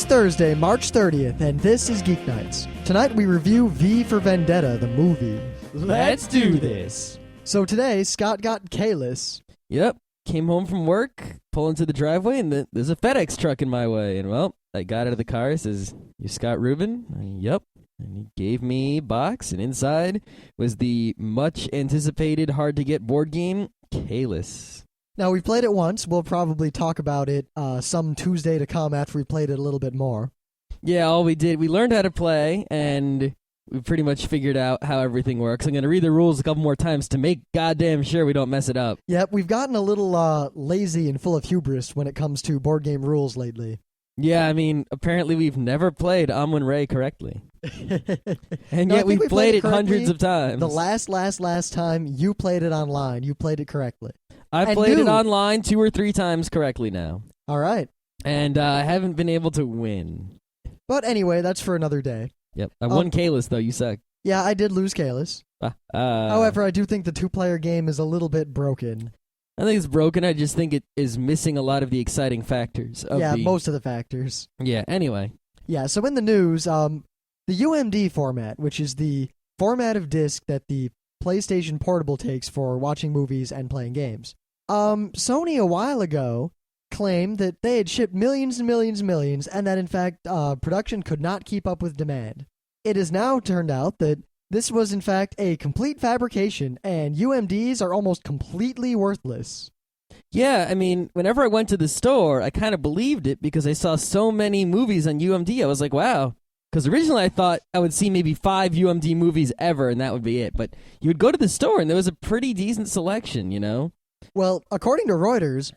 Thursday, March 30th, and this is Geeknights. Tonight we review V for Vendetta, the movie. Let's do this. So today, Scott got careless. Yep. Came home from work, pull into the driveway, and there's a FedEx truck in my way. And, well, I got out of the car. It says, "You Scott Rubin?" Yep. And he gave me a box, and inside was the much-anticipated, hard-to-get board game, Kalis. Now, we've played it once. We'll probably talk about it some Tuesday to come after we played it a little bit more. Yeah, all we did, we learned how to play, and we pretty much figured out how everything works. I'm going to read the rules a couple more times to make goddamn sure we don't mess it up. Yep, we've gotten a little lazy and full of hubris when it comes to board game rules lately. Yeah, I mean, apparently we've never played Amun-Re correctly. And yet we've played it hundreds of times. The last time you played it online, you played it correctly. I've played it online 2 or 3 times correctly now. All right. And I haven't been able to win. But anyway, that's for another day. Yep. I won Kalis, though. You suck. Yeah, I did lose Kalis. However, I do think the 2-player game is a little bit broken. I think it's broken. I just think it is missing a lot of the exciting factors. Most of the factors. Yeah, anyway. Yeah, so in the news, the UMD format, which is the format of disc that the PlayStation Portable takes for watching movies and playing games. Sony a while ago claimed that they had shipped millions and millions and millions, and that in fact production could not keep up with demand. It has now turned out that this was in fact a complete fabrication, and UMDs are almost completely worthless. Yeah, I mean, whenever I went to the store, I kind of believed it because I saw so many movies on UMD. I was like, wow. Because originally I thought I would see maybe 5 UMD movies ever, and that would be it. But you would go to the store, and there was a pretty decent selection, you know? Well, according to Reuters,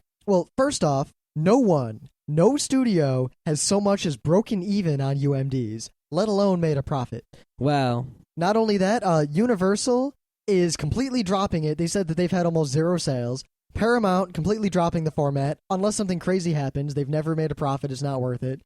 first off, no studio has so much as broken even on UMDs, let alone made a profit. Wow. Not only that, Universal is completely dropping it. They said that they've had almost 0 sales. Paramount completely dropping the format. Unless something crazy happens, they've never made a profit. It's not worth it.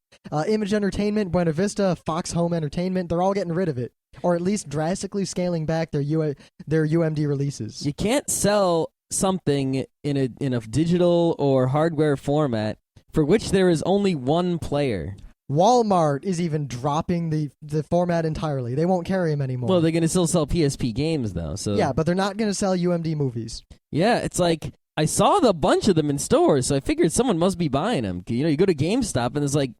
Image Entertainment, Buena Vista, Fox Home Entertainment, they're all getting rid of it. Or at least drastically scaling back their UMD releases. You can't sell something in a digital or hardware format for which there is only one player. Walmart is even dropping the format entirely. They won't carry them anymore. Well, they're going to still sell PSP games, though. So yeah, but they're not going to sell UMD movies. Yeah, it's like, I saw a bunch of them in stores, so I figured someone must be buying them. You know, you go to GameStop, and there's like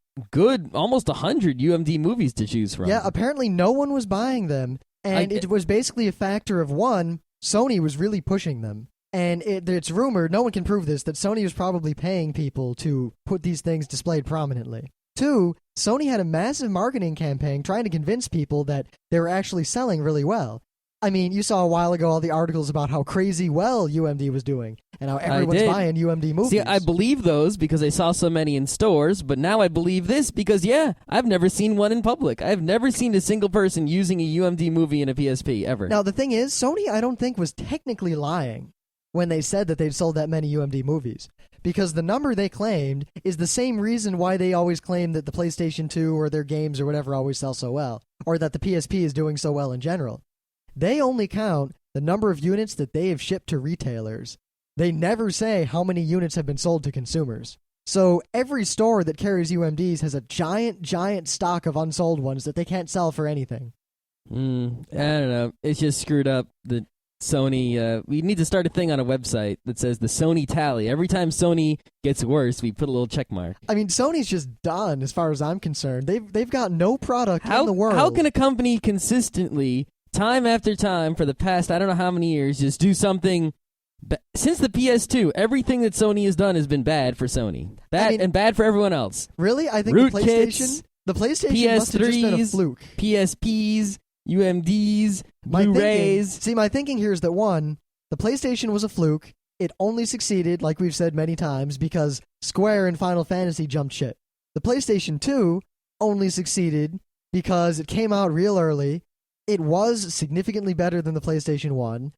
almost 100 UMD movies to choose from. Yeah, apparently no one was buying them, and it was basically a factor of, one, Sony was really pushing them. And it's rumored, no one can prove this, that Sony was probably paying people to put these things displayed prominently. 2, Sony had a massive marketing campaign trying to convince people that they were actually selling really well. I mean, you saw a while ago all the articles about how crazy well UMD was doing and how everyone's buying UMD movies. See, I believe those because I saw so many in stores, but now I believe this because, yeah, I've never seen one in public. I've never seen a single person using a UMD movie in a PSP, ever. Now, the thing is, Sony, I don't think, was technically lying when they said that they'd sold that many UMD movies. Because the number they claimed is the same reason why they always claim that the PlayStation 2 or their games or whatever always sell so well, or that the PSP is doing so well in general. They only count the number of units that they have shipped to retailers. They never say how many units have been sold to consumers. So every store that carries UMDs has a giant stock of unsold ones that they can't sell for anything. I don't know. It's just screwed up. The Sony, we need to start a thing on a website that says the Sony tally. Every time Sony gets worse, we put a little check mark. I mean, Sony's just done as far as I'm concerned. They've got no product in the world. How can a company consistently, time after time, for the past I don't know how many years, just do something? Since the PS2, everything that Sony has done has been bad for Sony. And bad for everyone else. Really? I think the PlayStation PS3s, must have just been a fluke. PSPs, UMDs, Blu-rays. My thinking here is that, one, the PlayStation was a fluke. It only succeeded, like we've said many times, because Square and Final Fantasy jumped ship. The PlayStation 2 only succeeded because it came out real early. It was significantly better than the PlayStation 1.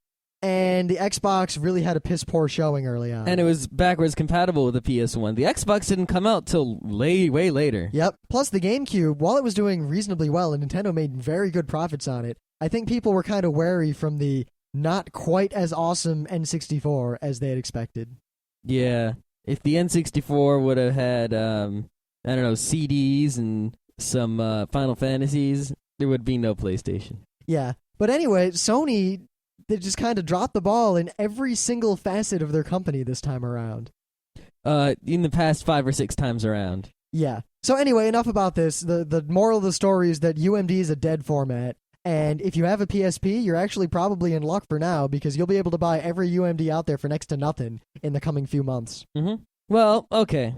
And the Xbox really had a piss-poor showing early on. And it was backwards compatible with the PS1. The Xbox didn't come out till way later. Yep. Plus, the GameCube, while it was doing reasonably well, and Nintendo made very good profits on it, I think people were kind of wary from the not quite as awesome N64 as they had expected. Yeah. If the N64 would have had I don't know, CDs and some Final Fantasies, there would be no PlayStation. Yeah. But anyway, Sony, they just kind of dropped the ball in every single facet of their company this time around. In the past 5 or 6 times around. Yeah. So anyway, enough about this. The moral of the story is that UMD is a dead format. And if you have a PSP, you're actually probably in luck for now because you'll be able to buy every UMD out there for next to nothing in the coming few months. Mm-hmm. Well, okay.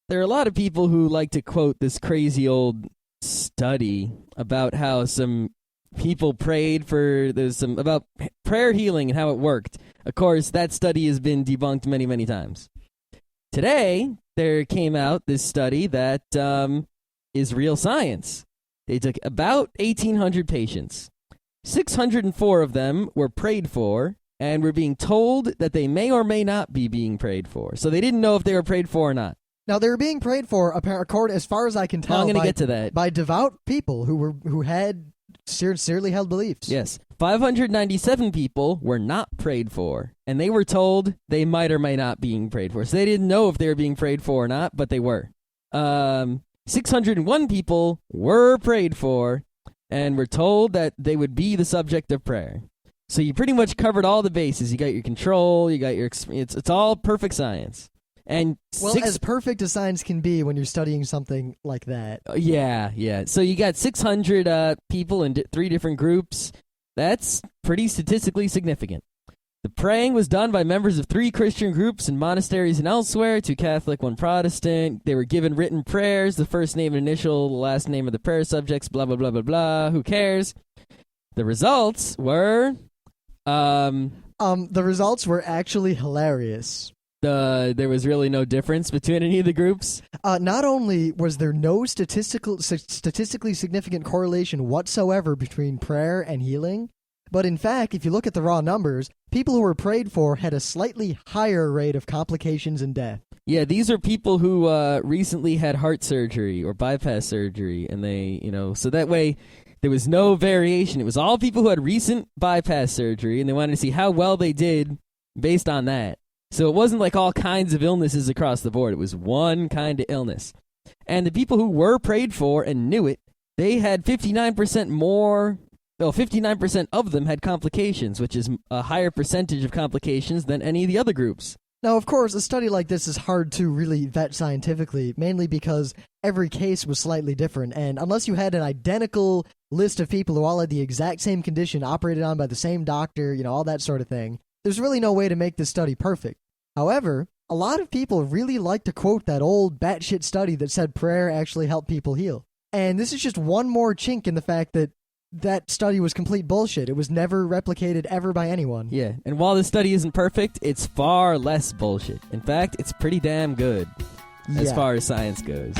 There are a lot of people who like to quote this crazy old study about how some people prayed for about prayer healing and how it worked. Of course, that study has been debunked many, many times. Today, there came out this study that is real science. They took about 1,800 patients. 604 of them were prayed for and were being told that they may or may not be being prayed for. So they didn't know if they were prayed for or not. Now, they were being prayed for, as far as I can tell, I'm going to get to that. By devout people who had sincerely held beliefs. Yes. 597 people were not prayed for, and they were told they might or may not being prayed for. So they didn't know if they were being prayed for or not, but they were. 601 people were prayed for and were told that they would be the subject of prayer. So you pretty much covered all the bases. You got your control, you got your experience. It's all perfect science. And as perfect as science can be when you're studying something like that. Yeah. So you got 600 people in 3 different groups. That's pretty statistically significant. The praying was done by members of 3 Christian groups in monasteries and elsewhere, 2 Catholic, 1 Protestant. They were given written prayers, the first name and initial, the last name of the prayer subjects, blah, blah, blah, blah, blah. Who cares? The results were... the results were actually hilarious. There was really no difference between any of the groups? Not only was there no statistically significant correlation whatsoever between prayer and healing, but in fact, if you look at the raw numbers, people who were prayed for had a slightly higher rate of complications and death. Yeah, these are people who recently had heart surgery or bypass surgery, and they, so that way there was no variation. It was all people who had recent bypass surgery, and they wanted to see how well they did based on that. So it wasn't like all kinds of illnesses across the board. It was one kind of illness. And the people who were prayed for and knew it, they had 59% of them had complications, which is a higher percentage of complications than any of the other groups. Now, of course, a study like this is hard to really vet scientifically, mainly because every case was slightly different, and unless you had an identical list of people who all had the exact same condition operated on by the same doctor, all that sort of thing, there's really no way to make this study perfect. However, a lot of people really like to quote that old batshit study that said prayer actually helped people heal. And this is just one more chink in the fact that that study was complete bullshit. It was never replicated ever by anyone. Yeah, and while this study isn't perfect, it's far less bullshit. In fact, it's pretty damn good as far as science goes.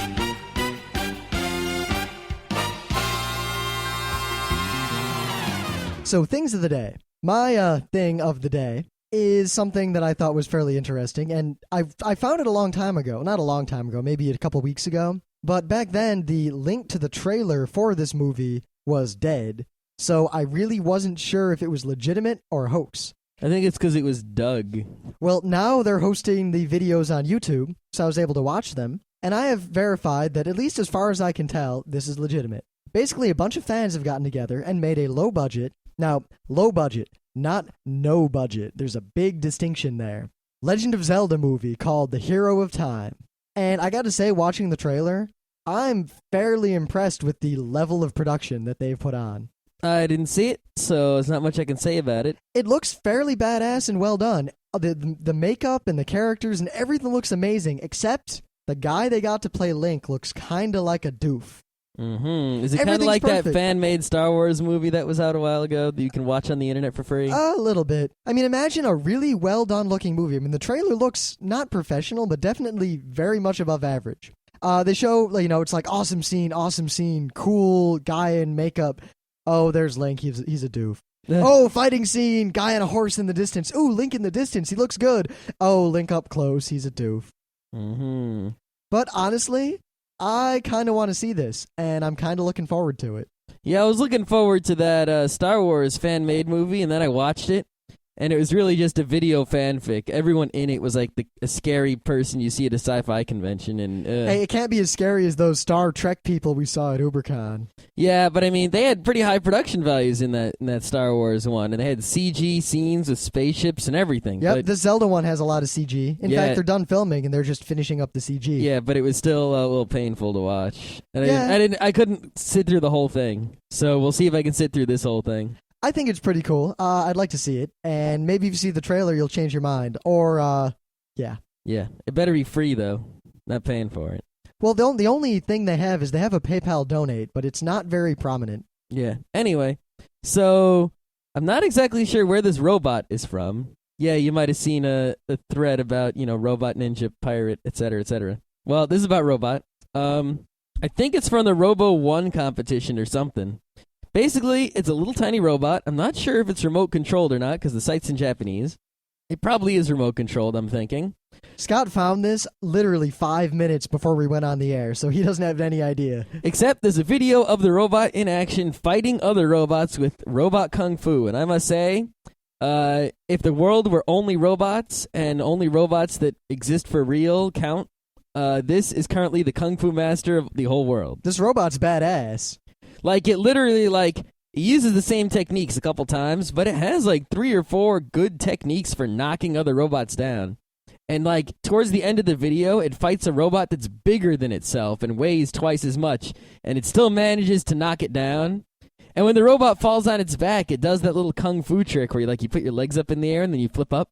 So, things of the day. My thing of the day is something that I thought was fairly interesting, and I found it a long time ago. Not a long time ago, maybe a couple weeks ago. But back then, the link to the trailer for this movie was dead, so I really wasn't sure if it was legitimate or a hoax. I think it's because it was Doug. Well, now they're hosting the videos on YouTube, so I was able to watch them, and I have verified that, at least as far as I can tell, this is legitimate. Basically, a bunch of fans have gotten together and made a low budget, not no budget, there's a big distinction there, Legend of Zelda movie called The Hero of Time. And I gotta say, watching the trailer, I'm fairly impressed with the level of production that they've put on. I didn't see it, so there's not much I can say about it. It looks fairly badass and well done. The makeup and the characters and everything looks amazing, except the guy they got to play Link looks kinda like a doof. Mm-hmm. Is it kind of like that fan-made Star Wars movie that was out a while ago that you can watch on the internet for free? A little bit. I mean, imagine a really well-done-looking movie. I mean, the trailer looks not professional, but definitely very much above average. They show, it's like awesome scene, cool guy in makeup. Oh, there's Link. He's a doof. Oh, fighting scene, guy on a horse in the distance. Ooh, Link in the distance. He looks good. Oh, Link up close. He's a doof. Mm-hmm. But honestly, I kind of want to see this, and I'm kind of looking forward to it. Yeah, I was looking forward to that Star Wars fan-made movie, and then I watched it, And it was really just a video fanfic. Everyone in it was like a scary person you see at a sci-fi convention. And Hey, it can't be as scary as those Star Trek people we saw at UberCon. yeah, but I mean, they had pretty high production values in that Star Wars one, and they had CG scenes with spaceships and everything. Yep, but, the Zelda one has a lot of CG. In fact, they're done filming and they're just finishing up the CG. yeah, but it was still a little painful to watch, and Yeah. I couldn't sit through the whole thing. So we'll see if I can sit through this whole thing. I think it's pretty cool. I'd like to see it, and maybe if you see the trailer, you'll change your mind. Or, yeah. Yeah, it better be free though. Not paying for it. Well, the only thing they have is they have a PayPal donate, but it's not very prominent. Yeah. Anyway, so I'm not exactly sure where this robot is from. Yeah, you might have seen a thread about, robot ninja pirate, etc., etc. Well, this is about robot. I think it's from the Robo 1 competition or something. Basically, it's a little tiny robot. I'm not sure if it's remote controlled or not because the site's in Japanese. It probably is remote controlled, I'm thinking. Scott found this literally 5 minutes before we went on the air, so he doesn't have any idea. Except there's a video of the robot in action fighting other robots with robot kung fu. And I must say, if the world were only robots and only robots that exist for real count, this is currently the kung fu master of the whole world. This robot's badass. Like, it literally, it uses the same techniques a couple times, but it has, 3 or 4 good techniques for knocking other robots down. And, towards the end of the video, it fights a robot that's bigger than itself and weighs twice as much, and it still manages to knock it down. And when the robot falls on its back, it does that little kung fu trick where you put your legs up in the air and then you flip up.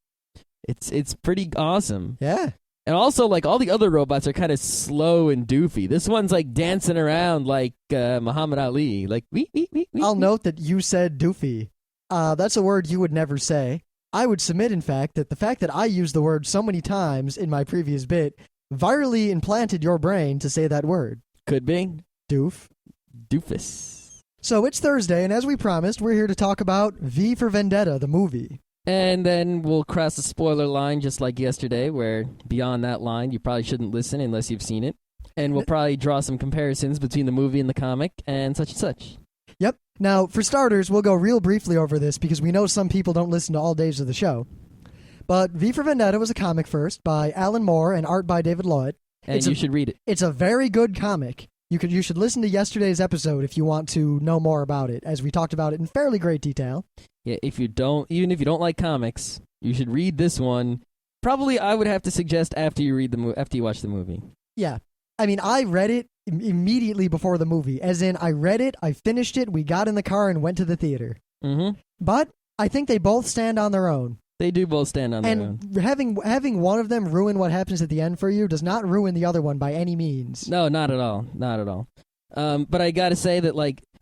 It's pretty awesome. Yeah. And also, all the other robots are kind of slow and doofy. This one's, dancing around like Muhammad Ali. Wee, wee, wee, wee. I'll note that you said doofy. That's a word you would never say. I would submit, in fact, that the fact that I used the word so many times in my previous bit virally implanted your brain to say that word. Could be. Doof. Doofus. So it's Thursday, and as we promised, we're here to talk about V for Vendetta, the movie. And then we'll cross the spoiler line just like yesterday, where beyond that line, you probably shouldn't listen unless you've seen it. And we'll probably draw some comparisons between the movie and the comic and such and such. Yep. Now, for starters, we'll go real briefly over this because we know some people don't listen to all days of the show. But V for Vendetta was a comic first by Alan Moore and art by David Lloyd. And you should read it. It's a very good comic. You should listen to yesterday's episode if you want to know more about it, as we talked about it in fairly great detail. Yeah, even if you don't like comics, you should read this one. Probably, I would have to suggest after you watch the movie. Yeah, I mean, I read it immediately before the movie. As in, I read it, I finished it, we got in the car and went to the theater. Mm-hmm. But I think they both stand on their own. They do both stand on their own. And having one of them ruin what happens at the end for you does not ruin the other one by any means. No, not at all. Not at all. But I gotta say that,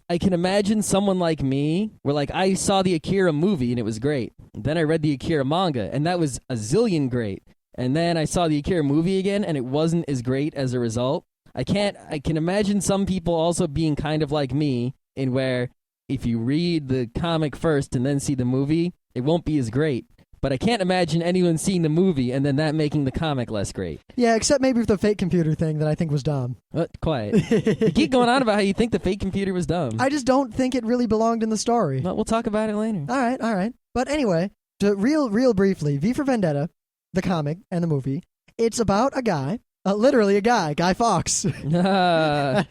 I can imagine someone like me, where, I saw the Akira movie and it was great. Then I read the Akira manga, and that was a zillion great. And then I saw the Akira movie again, and it wasn't as great as a result. I can imagine some people also being kind of like me, in where if you read the comic first and then see the movie, it won't be as great. But I can't imagine anyone seeing the movie and then that making the comic less great. Yeah, except maybe with the fake computer thing that I think was dumb. Quiet. You keep going on about how you think the fake computer was dumb. I just don't think it really belonged in the story. Well, we'll talk about it later. All right. But anyway, to real briefly, V for Vendetta, the comic and the movie, it's about a guy, literally a guy, Guy Fawkes. Guy-Fawkes.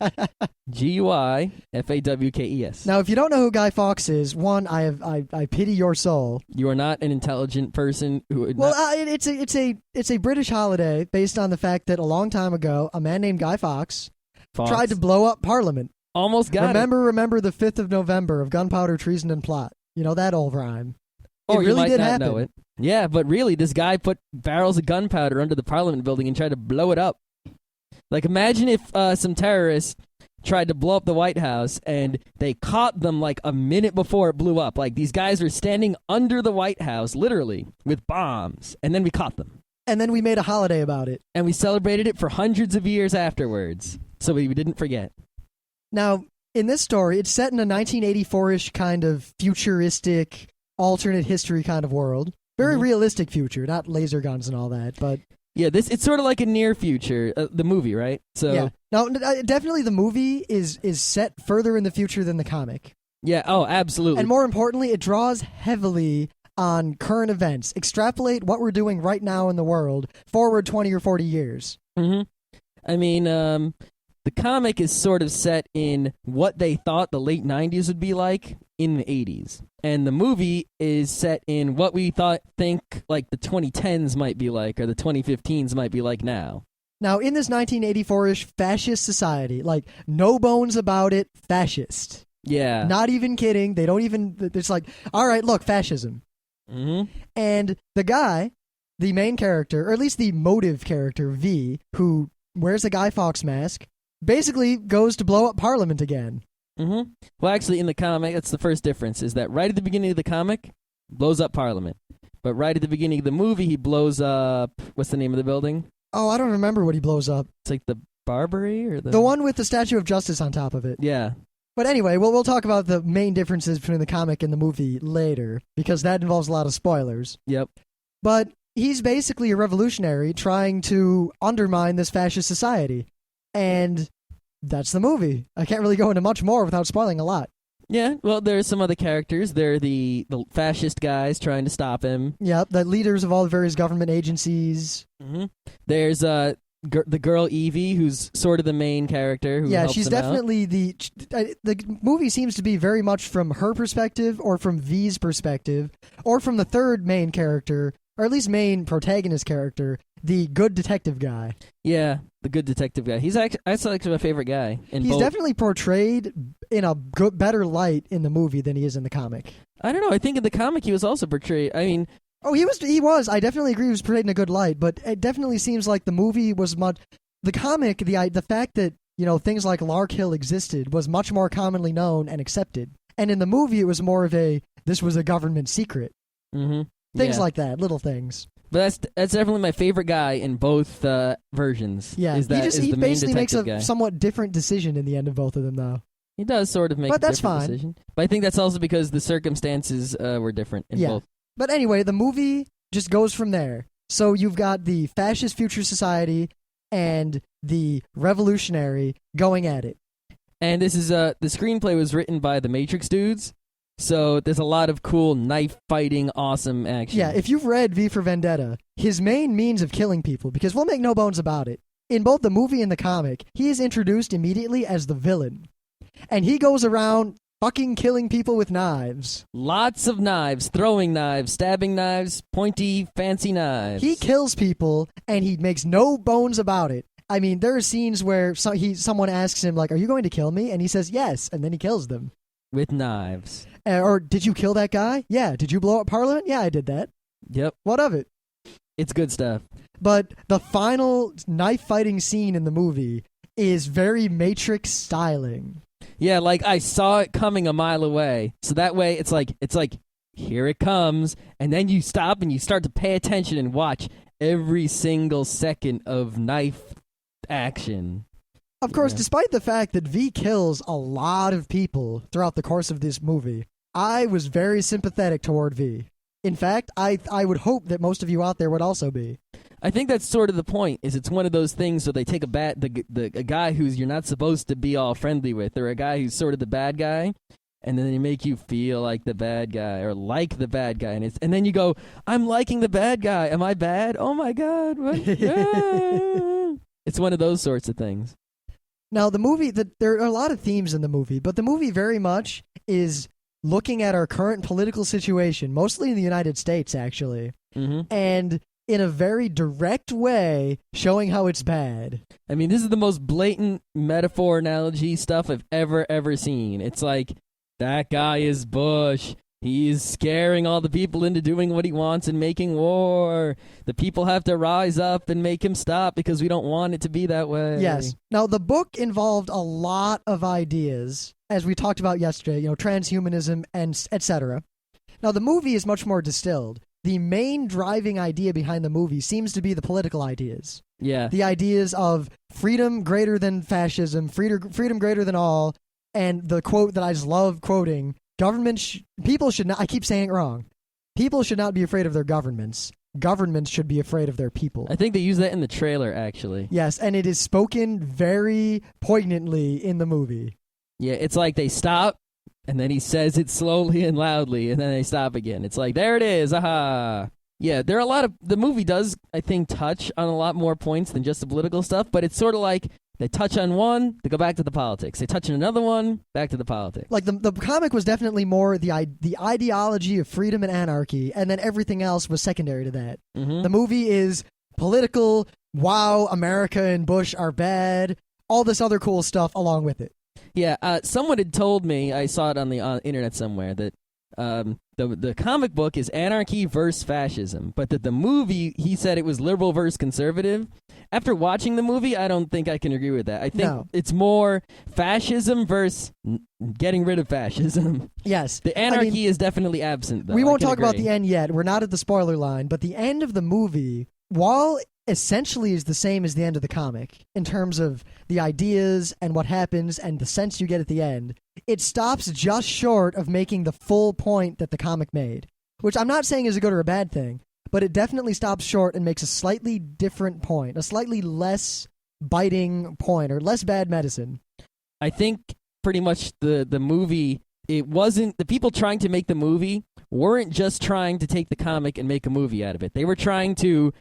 Now, if you don't know who Guy Fawkes is, one, I pity your soul. You are not an intelligent person who would it's a British holiday based on the fact that a long time ago, a man named Guy Fawkes tried to blow up Parliament. Almost got it. Remember the 5th of November of gunpowder, treason, and plot. You know, that old rhyme. Or it really you might did not happen. know it. Yeah, but really, this guy put barrels of gunpowder under the Parliament building and tried to blow it up. Imagine if some terrorists tried to blow up the White House and they caught them a minute before it blew up. These guys were standing under the White House, literally, with bombs, and then we caught them. And then we made a holiday about it. And we celebrated it for hundreds of years afterwards, so we didn't forget. Now, in this story, it's set in a 1984-ish kind of futuristic, alternate history kind of world. Very realistic future, not laser guns and all that, but... Yeah, it's sort of like a near future, the movie, right? So yeah. No, definitely the movie is set further in the future than the comic. Yeah, oh, absolutely. And more importantly, it draws heavily on current events. Extrapolate what we're doing right now in the world forward 20 or 40 years. Mm-hmm. I mean, the comic is sort of set in what they thought the late 90s would be like in the 80s. And the movie is set in what we think like the 2010s might be like or the 2015s might be like now. Now, in this 1984-ish fascist society, like, no bones about it, fascist. Yeah. Not even kidding. They don't even... It's like, all right, look, fascism. Mm-hmm. And the guy, the main character, or at least the motive character, V, who wears a Guy Fawkes mask, basically goes to blow up Parliament again. Mm-hmm. Well, actually, in the comic, that's the first difference, is that right at the beginning of the comic, blows up Parliament. But right at the beginning of the movie, he blows up... What's the name of the building? Oh, I don't remember what he blows up. It's like the Barbary or the one with the Statue of Justice on top of it. Yeah. But anyway, we'll talk about the main differences between the comic and the movie later, because that involves a lot of spoilers. Yep. But he's basically a revolutionary trying to undermine this fascist society. And that's the movie. I can't really go into much more without spoiling a lot. Yeah, well, there's some other characters. They're the fascist guys trying to stop him. Yep, the leaders of all the various government agencies. Mm-hmm. There's the girl Evie, who's sort of the main character. Who helps she's them definitely the movie seems to be very much from her perspective, or from V's perspective, or from the third main character, or at least main protagonist character, the good detective guy. Yeah, the good detective guy. That's actually my favorite guy. He's definitely portrayed in a better light in the movie than he is in the comic. I don't know. I think in the comic he was also portrayed. I mean, oh, he was. I definitely agree he was portrayed in a good light, but it definitely seems like the movie was much. The comic, the fact that things like Lark Hill existed was much more commonly known and accepted, and in the movie it was more of this was a government secret. Mm-hmm. Things like that, little things. But that's definitely my favorite guy in both versions. Yeah, he basically makes a somewhat different decision in the end of both of them, though. He does sort of make a different decision. But I think that's also because the circumstances were different in both. But anyway, the movie just goes from there. So you've got the fascist future society and the revolutionary going at it. And this is the screenplay was written by the Matrix dudes. So there's a lot of cool knife-fighting, awesome action. Yeah, if you've read V for Vendetta, his main means of killing people, because we'll make no bones about it, in both the movie and the comic, he is introduced immediately as the villain. And he goes around fucking killing people with knives. Lots of knives, throwing knives, stabbing knives, pointy, fancy knives. He kills people, and he makes no bones about it. I mean, there are scenes where someone asks him, like, are you going to kill me? And he says yes, and then he kills them. With knives. Or, did you kill that guy? Yeah. Did you blow up Parliament? Yeah, I did that. Yep. What of it? It's good stuff. But the final knife-fighting scene in the movie is very Matrix styling. Yeah, like I saw it coming a mile away. So that way it's like here it comes, and then you stop and you start to pay attention and watch every single second of knife action. Of course, despite the fact that V kills a lot of people throughout the course of this movie, I was very sympathetic toward V. In fact, I would hope that most of you out there would also be. I think that's sort of the point, is it's one of those things where they take a guy who's you're not supposed to be all friendly with, or a guy who's sort of the bad guy, and then they make you feel like the bad guy, or like the bad guy, and then you go, I'm liking the bad guy. Am I bad? Oh my God. What? It's one of those sorts of things. Now, the movie, there are a lot of themes in the movie, but the movie very much is looking at our current political situation, mostly in the United States, actually, and in a very direct way, showing how it's bad. I mean, this is the most blatant metaphor analogy stuff I've ever seen. It's like, that guy is Bush. He's scaring all the people into doing what he wants and making war. The people have to rise up and make him stop because we don't want it to be that way. Yes. Now, the book involved a lot of ideas, as we talked about yesterday, transhumanism and etc. Now, the movie is much more distilled. The main driving idea behind the movie seems to be the political ideas. Yeah. The ideas of freedom greater than fascism, freedom greater than all, and the quote that I just love quoting, people should not, I keep saying it wrong, people should not be afraid of their governments. Governments should be afraid of their people. I think they use that in the trailer, actually. Yes, and it is spoken very poignantly in the movie. Yeah, it's like they stop, and then he says it slowly and loudly, and then they stop again. It's like, there it is, aha. Yeah, there are a lot of, the movie does, I think, touch on a lot more points than just the political stuff, but it's sort of like, they touch on one, they go back to the politics. They touch on another one, back to the politics. Like, the comic was definitely more the ideology of freedom and anarchy, and then everything else was secondary to that. Mm-hmm. The movie is political, wow, America and Bush are bad, all this other cool stuff along with it. Yeah, someone had told me, I saw it on the internet somewhere, that the comic book is anarchy versus fascism, but that the movie, he said it was liberal versus conservative. After watching the movie, I don't think I can agree with that. I think it's more fascism versus getting rid of fascism. Yes. The anarchy is definitely absent, though. We won't talk about the end yet. We're not at the spoiler line, but the end of the movie, while essentially is the same as the end of the comic in terms of the ideas and what happens and the sense you get at the end, it stops just short of making the full point that the comic made, which I'm not saying is a good or a bad thing, but it definitely stops short and makes a slightly different point, a slightly less biting point, or less bad medicine. I think pretty much the movie, it wasn't, the people trying to make the movie weren't just trying to take the comic and make a movie out of it. They were trying to,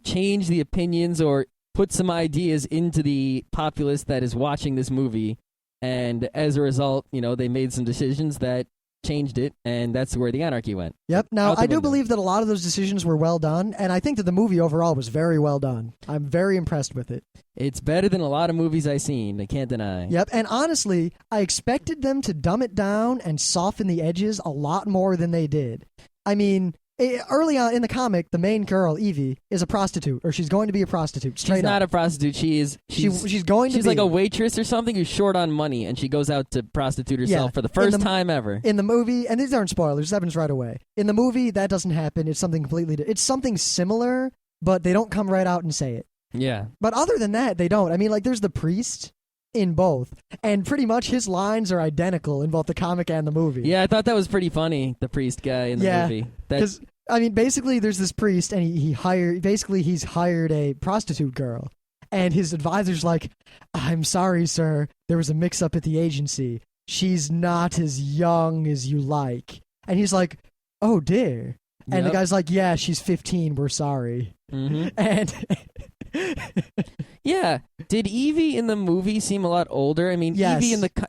change the opinions or put some ideas into the populace that is watching this movie. And as a result, they made some decisions that changed it, and that's where the anarchy went. Yep. Now, I do believe that a lot of those decisions were well done, and I think that the movie overall was very well done. I'm very impressed with it. It's better than a lot of movies I've seen, I can't deny. Yep, and honestly, I expected them to dumb it down and soften the edges a lot more than they did. I mean, early on in the comic, the main girl, Evie, is a prostitute, or she's going to be a prostitute. Straight she's up. Not a prostitute. She's going to be. She's like a waitress or something who's short on money, and she goes out to prostitute herself for the first time ever. In the movie, and these aren't spoilers, this happens right away. In the movie, that doesn't happen. It's something completely different. It's something similar, but they don't come right out and say it. Yeah. But other than that, they don't. I mean, like, there's the priest in both, and pretty much his lines are identical in both the comic and the movie. Yeah, I thought that was pretty funny, the priest guy in the movie. Because, I mean, basically there's this priest, and he's hired a prostitute girl, and his advisor's like, I'm sorry, sir, there was a mix-up at the agency. She's not as young as you like. And he's like, oh dear. And the guy's like, yeah, she's 15, we're sorry. Mm-hmm. And yeah, did Evie in the movie seem a lot older? I mean, yes.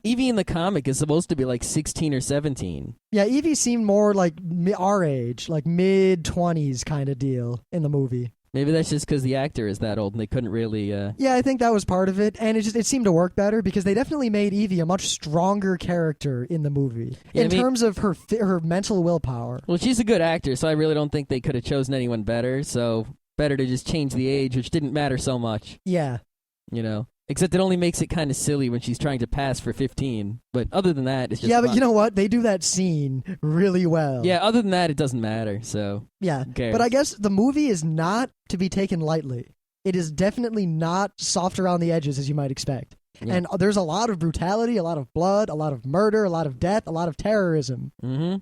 Evie in the comic is supposed to be like 16 or 17. Yeah, Evie seemed more like our age, like mid-20s kind of deal in the movie. Maybe that's just because the actor is that old and they couldn't really... Yeah, I think that was part of it, and it seemed to work better because they definitely made Evie a much stronger character in the movie in terms of her mental willpower. Well, she's a good actor, so I really don't think they could have chosen anyone better, so better to just change the age, which didn't matter so much. Yeah. Except it only makes it kind of silly when she's trying to pass for 15. But other than that, it's just Yeah, fun. but you know what? They do that scene really well. Yeah, other than that, it doesn't matter, so yeah. who cares? But I guess the movie is not to be taken lightly. It is definitely not soft around the edges as you might expect. Yeah. And there's a lot of brutality, a lot of blood, a lot of murder, a lot of death, a lot of terrorism. Mm-hmm.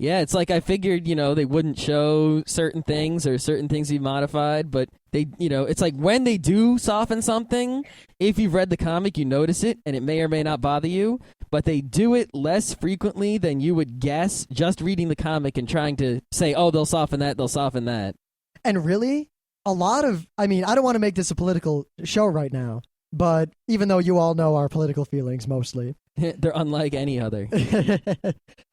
Yeah, it's like I figured, they wouldn't show certain things or certain things be modified, but they, it's like when they do soften something, if you've read the comic, you notice it, and it may or may not bother you, but they do it less frequently than you would guess just reading the comic and trying to say, oh, they'll soften that, they'll soften that. And really, I don't want to make this a political show right now, but even though you all know our political feelings mostly. They're unlike any other.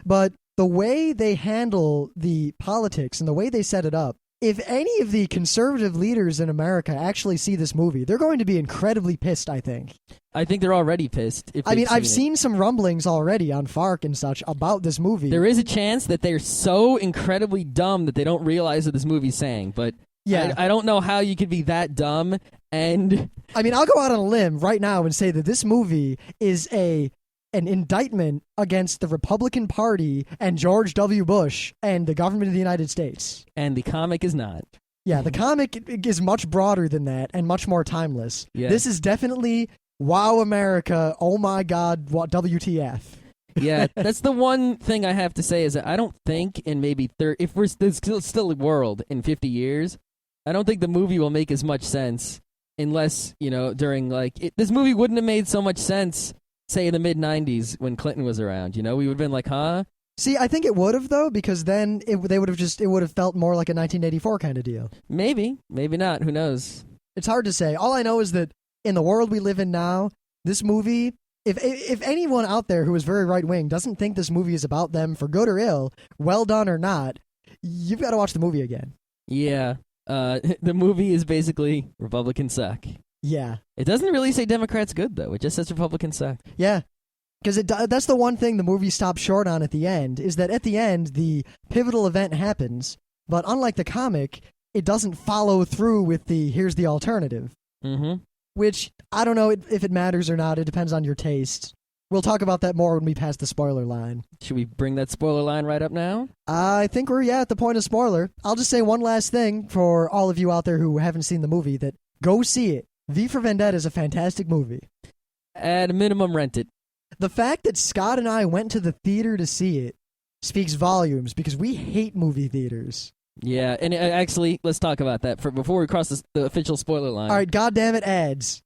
But the way they handle the politics and the way they set it up, if any of the conservative leaders in America actually see this movie, they're going to be incredibly pissed, I think. I think they're already pissed. I've seen some rumblings already on FARC and such about this movie. There is a chance that they're so incredibly dumb that they don't realize what this movie's saying, but yeah. I don't know how you could be that dumb, and... I'll go out on a limb right now and say that this movie is an indictment against the Republican Party and George W. Bush and the government of the United States. And the comic is not. Yeah, the comic is much broader than that and much more timeless. Yeah. This is definitely, wow, America, oh my God, what WTF. Yeah, that's the one thing I have to say is that I don't think in maybe if we're still a world in 50 years, I don't think the movie will make as much sense unless, during this movie wouldn't have made so much sense say in the mid '90s when Clinton was around. You know, we would have been like, huh? See, I think it would have though, because then it would have felt more like a 1984 kind of deal. Maybe not. Who knows? It's hard to say. All I know is that in the world we live in now, this movie, if anyone out there who is very right-wing doesn't think this movie is about them for good or ill, well done or not, you've got to watch the movie again. Yeah. The movie is basically Republicans suck. Yeah. It doesn't really say Democrats good, though. It just says Republicans suck. Yeah. Because that's the one thing the movie stops short on at the end, is that at the end, the pivotal event happens, but unlike the comic, it doesn't follow through with the here's the alternative. Mm-hmm. Which, I don't know if it matters or not. It depends on your taste. We'll talk about that more when we pass the spoiler line. Should we bring that spoiler line right up now? I think we're, at the point of spoiler. I'll just say one last thing for all of you out there who haven't seen the movie, that go see it. V for Vendetta is a fantastic movie. At a minimum, rent it. The fact that Scott and I went to the theater to see it speaks volumes, because we hate movie theaters. Yeah, and actually, let's talk about that before we cross the official spoiler line. All right, goddamn it, ads.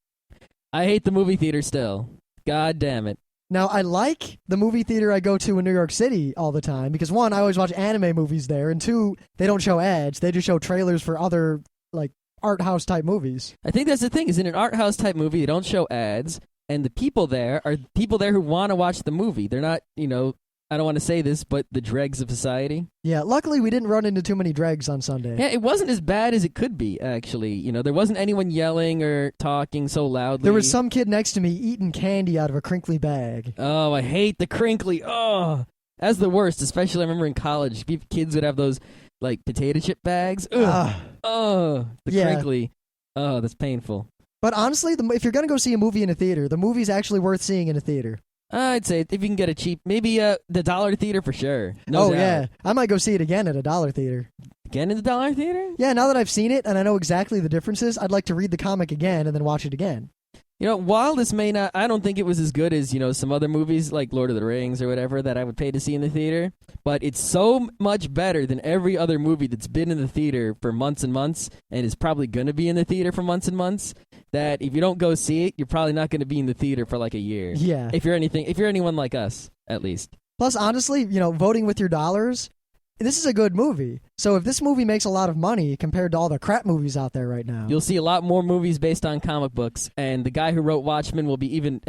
I hate the movie theater still. God damn it. Now, I like the movie theater I go to in New York City all the time, because one, I always watch anime movies there, and two, they don't show ads. They just show trailers for other, like, art house type movies. I think that's the thing, is in an art house type movie, they don't show ads, and the people there are people there who want to watch the movie. They're not, I don't want to say this, but the dregs of society. Yeah, luckily we didn't run into too many dregs on Sunday. Yeah, it wasn't as bad as it could be, actually. There wasn't anyone yelling or talking so loudly. There was some kid next to me eating candy out of a crinkly bag. Oh, I hate the crinkly. Oh, that's the worst, especially I remember in college. Kids would have those, like, potato chip bags. Ugh. Oh, the crinkly. Oh, that's painful. But honestly, if you're going to go see a movie in a theater, the movie's actually worth seeing in a theater. I'd say if you can get a cheap, maybe the dollar theater for sure. No doubt. Yeah. I might go see it again at a dollar theater. Again in the dollar theater? Yeah, now that I've seen it and I know exactly the differences, I'd like to read the comic again and then watch it again. While this may not, I don't think it was as good as, some other movies like Lord of the Rings or whatever that I would pay to see in the theater, but it's so much better than every other movie that's been in the theater for months and months and is probably going to be in the theater for months and months, that if you don't go see it, you're probably not going to be in the theater for like a year. Yeah. If you're anyone like us, at least. Plus, honestly, voting with your dollars, this is a good movie. So if this movie makes a lot of money compared to all the crap movies out there right now, you'll see a lot more movies based on comic books, and the guy who wrote Watchmen will be even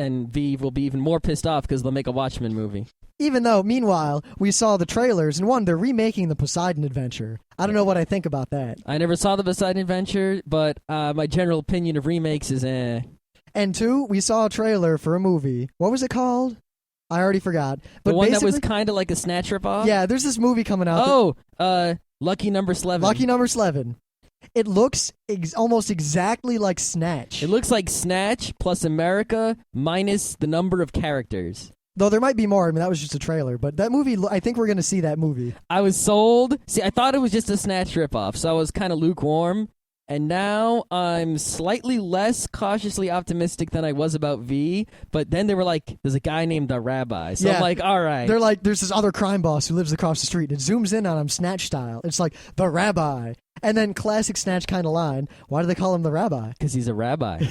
more pissed off because they'll make a Watchmen movie. Even though, meanwhile, we saw the trailers, and one, they're remaking the Poseidon Adventure. I don't know what I think about that. I never saw the Poseidon Adventure, but my general opinion of remakes is eh. And two, we saw a trailer for a movie. What was it called? I already forgot. But the one that was kind of like a Snatch ripoff? Yeah, there's this movie coming out. Lucky Number 11. Lucky Number 11. It looks almost exactly like Snatch. It looks like Snatch plus America minus the number of characters. Though there might be more. I mean, that was just a trailer. But that movie, I think we're going to see that movie. I was sold. See, I thought it was just a Snatch ripoff, so I was kind of lukewarm. And now I'm slightly less cautiously optimistic than I was about V. But then they were like, there's a guy named the Rabbi. So I'm like, all right. They're like, there's this other crime boss who lives across the street. And it zooms in on him Snatch style. It's like, the Rabbi. And then classic Snatch kind of line. Why do they call him the Rabbi? Because he's a rabbi.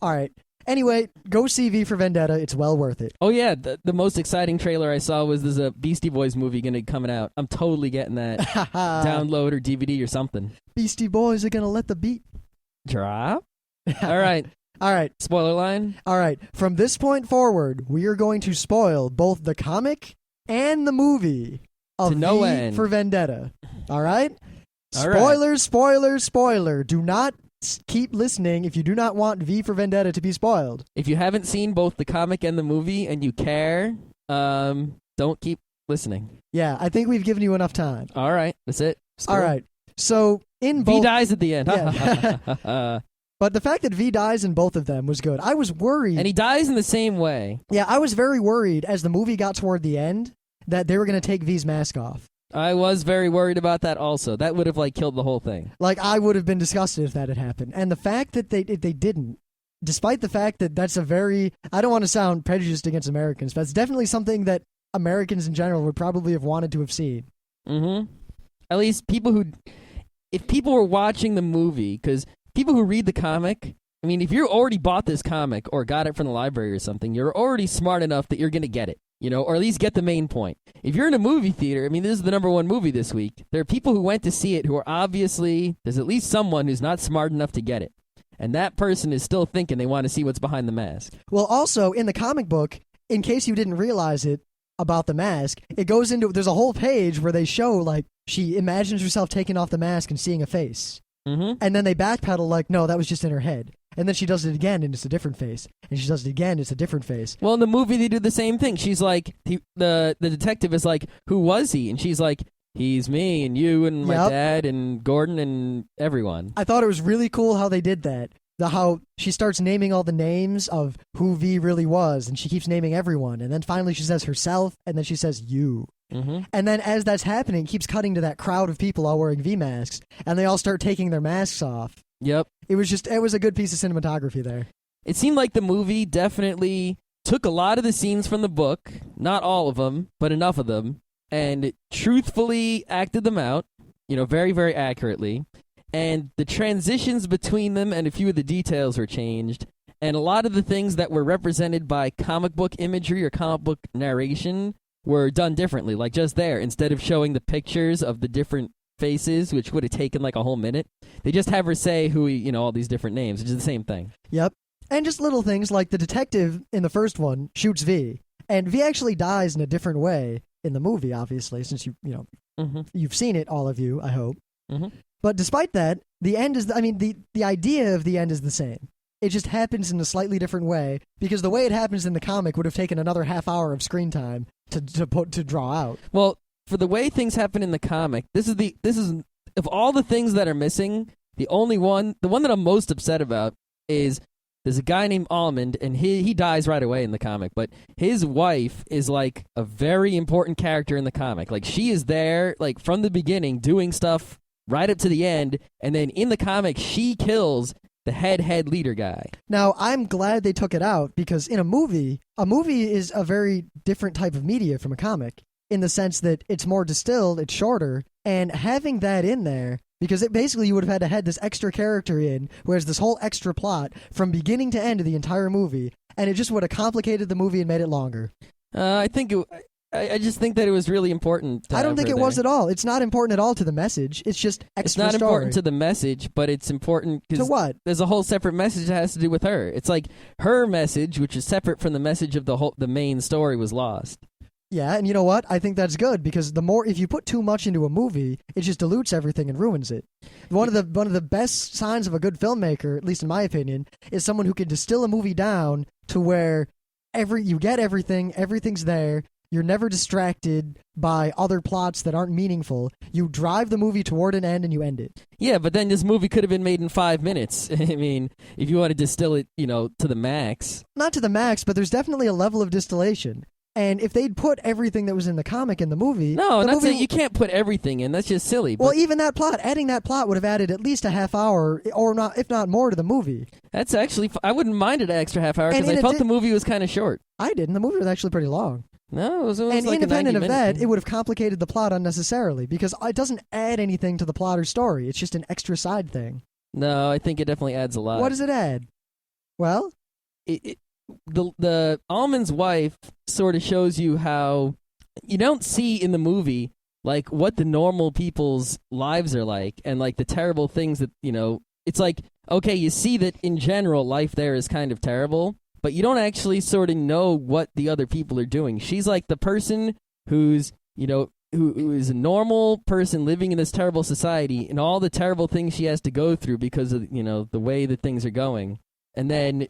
All right. Anyway, go see V for Vendetta. It's well worth it. Oh, yeah. The most exciting trailer I saw was there's a Beastie Boys movie going to coming out. I'm totally getting that download or DVD or something. Beastie Boys are going to let the beat drop. All right. All right. Spoiler line. All right. From this point forward, we are going to spoil both the comic and the movie of to no V end. for Vendetta. All right? All spoiler, right. spoiler, spoiler. Do not keep listening if you do not want V for Vendetta to be spoiled. If you haven't seen both the comic and the movie and you care, don't keep listening. Yeah, I think we've given you enough time. All right. That's it. All right. So in both... V dies at the end. Yeah. But the fact that V dies in both of them was good. I was worried. And he dies in the same way. Yeah, I was very worried as the movie got toward the end that they were going to take V's mask off. I was very worried about that also. That would have killed the whole thing. I would have been disgusted if that had happened. And the fact that they didn't, despite the fact that that's a very, I don't want to sound prejudiced against Americans, but it's definitely something that Americans in general would probably have wanted to have seen. Mm-hmm. At least if people were watching the movie, because people who read the comic I mean, if you already bought this comic or got it from the library or something, you're already smart enough that you're going to get it, or at least get the main point. If you're in a movie theater, I mean, this is the #1 movie this week. There are people who went to see it who are obviously, there's at least someone who's not smart enough to get it. And that person is still thinking they want to see what's behind the mask. Well, also, in the comic book, in case you didn't realize it about the mask, it goes into, there's a whole page where they show, like, she imagines herself taking off the mask and seeing a face. Mm-hmm. And then they backpedal like, no, that was just in her head. And then she does it again, and it's a different face. And she does it again, it's a different face. Well, in the movie, they do the same thing. She's like, the detective is like, who was he? And she's like, he's me and you and my dad and Gordon and everyone. I thought it was really cool how they did that. How she starts naming all the names of who V really was, and she keeps naming everyone. And then finally she says herself, and then she says you. Mm-hmm. And then as that's happening, it keeps cutting to that crowd of people all wearing V masks, and they all start taking their masks off. Yep. It was a good piece of cinematography there. It seemed like the movie definitely took a lot of the scenes from the book, not all of them, but enough of them, and truthfully acted them out, very, very accurately. And the transitions between them and a few of the details were changed. And a lot of the things that were represented by comic book imagery or comic book narration were done differently. Like just there, instead of showing the pictures of the different faces, which would have taken like a whole minute, they just have her say all these different names, which is the same thing. Yep. And just little things like the detective in the first one shoots V. And V actually dies in a different way in the movie, obviously, since you've seen it, all of you, I hope. Mm-hmm. But despite that, the end is, the idea of the end is the same. It just happens in a slightly different way, because the way it happens in the comic would have taken another half hour of screen time to draw out. Well, for the way things happen in the comic, this is of all the things that are missing, the one that I'm most upset about is there's a guy named Almond, and he dies right away in the comic, but his wife is like a very important character in the comic. Like she is there like from the beginning doing stuff right up to the end, and then in the comic, she kills the head leader guy. Now, I'm glad they took it out, because in a movie is a very different type of media from a comic, in the sense that it's more distilled, it's shorter, and having that in there, because it basically you would have had this extra character in, whereas this whole extra plot from beginning to end of the entire movie, and it just would have complicated the movie and made it longer. I just think that it was really important. I don't think it was at all. It's not important at all to the message. It's just extra It's not story. important to the message, but it's important To what? There's a whole separate message that has to do with her. It's like her message, which is separate from the message of the main story, was lost. Yeah, and you know what? I think that's good, because if you put too much into a movie, it just dilutes everything and ruins it. One of the best signs of a good filmmaker, at least in my opinion, is someone who can distill a movie down to where you get everything, everything's there. You're never distracted by other plots that aren't meaningful. You drive the movie toward an end and you end it. Yeah, but then this movie could have been made in 5 minutes. I mean, if you want to distill it, to the max. Not to the max, but there's definitely a level of distillation. And if they'd put everything that was in the comic in the movie... No, I'm not saying you can't put everything in. That's just silly. Well, even that plot, adding that plot would have added at least a half hour, or not, if not more, to the movie. That's actually... I wouldn't mind an extra half hour, because I felt the movie was kind of short. I didn't. The movie was actually pretty long. No, it was and like independent a 90-minute of that, thing. it would have complicated the plot unnecessarily, because it doesn't add anything to the plot or story. It's just an extra side thing. No, I think it definitely adds a lot. What does it add? Well? The Almond's wife sort of shows you how you don't see in the movie like what the normal people's lives are like, and like the terrible things that it's like, okay, you see that in general life there is kind of terrible, but you don't actually sort of know what the other people are doing. She's like the person who's who is a normal person living in this terrible society, and all the terrible things she has to go through because of the way that things are going. And then,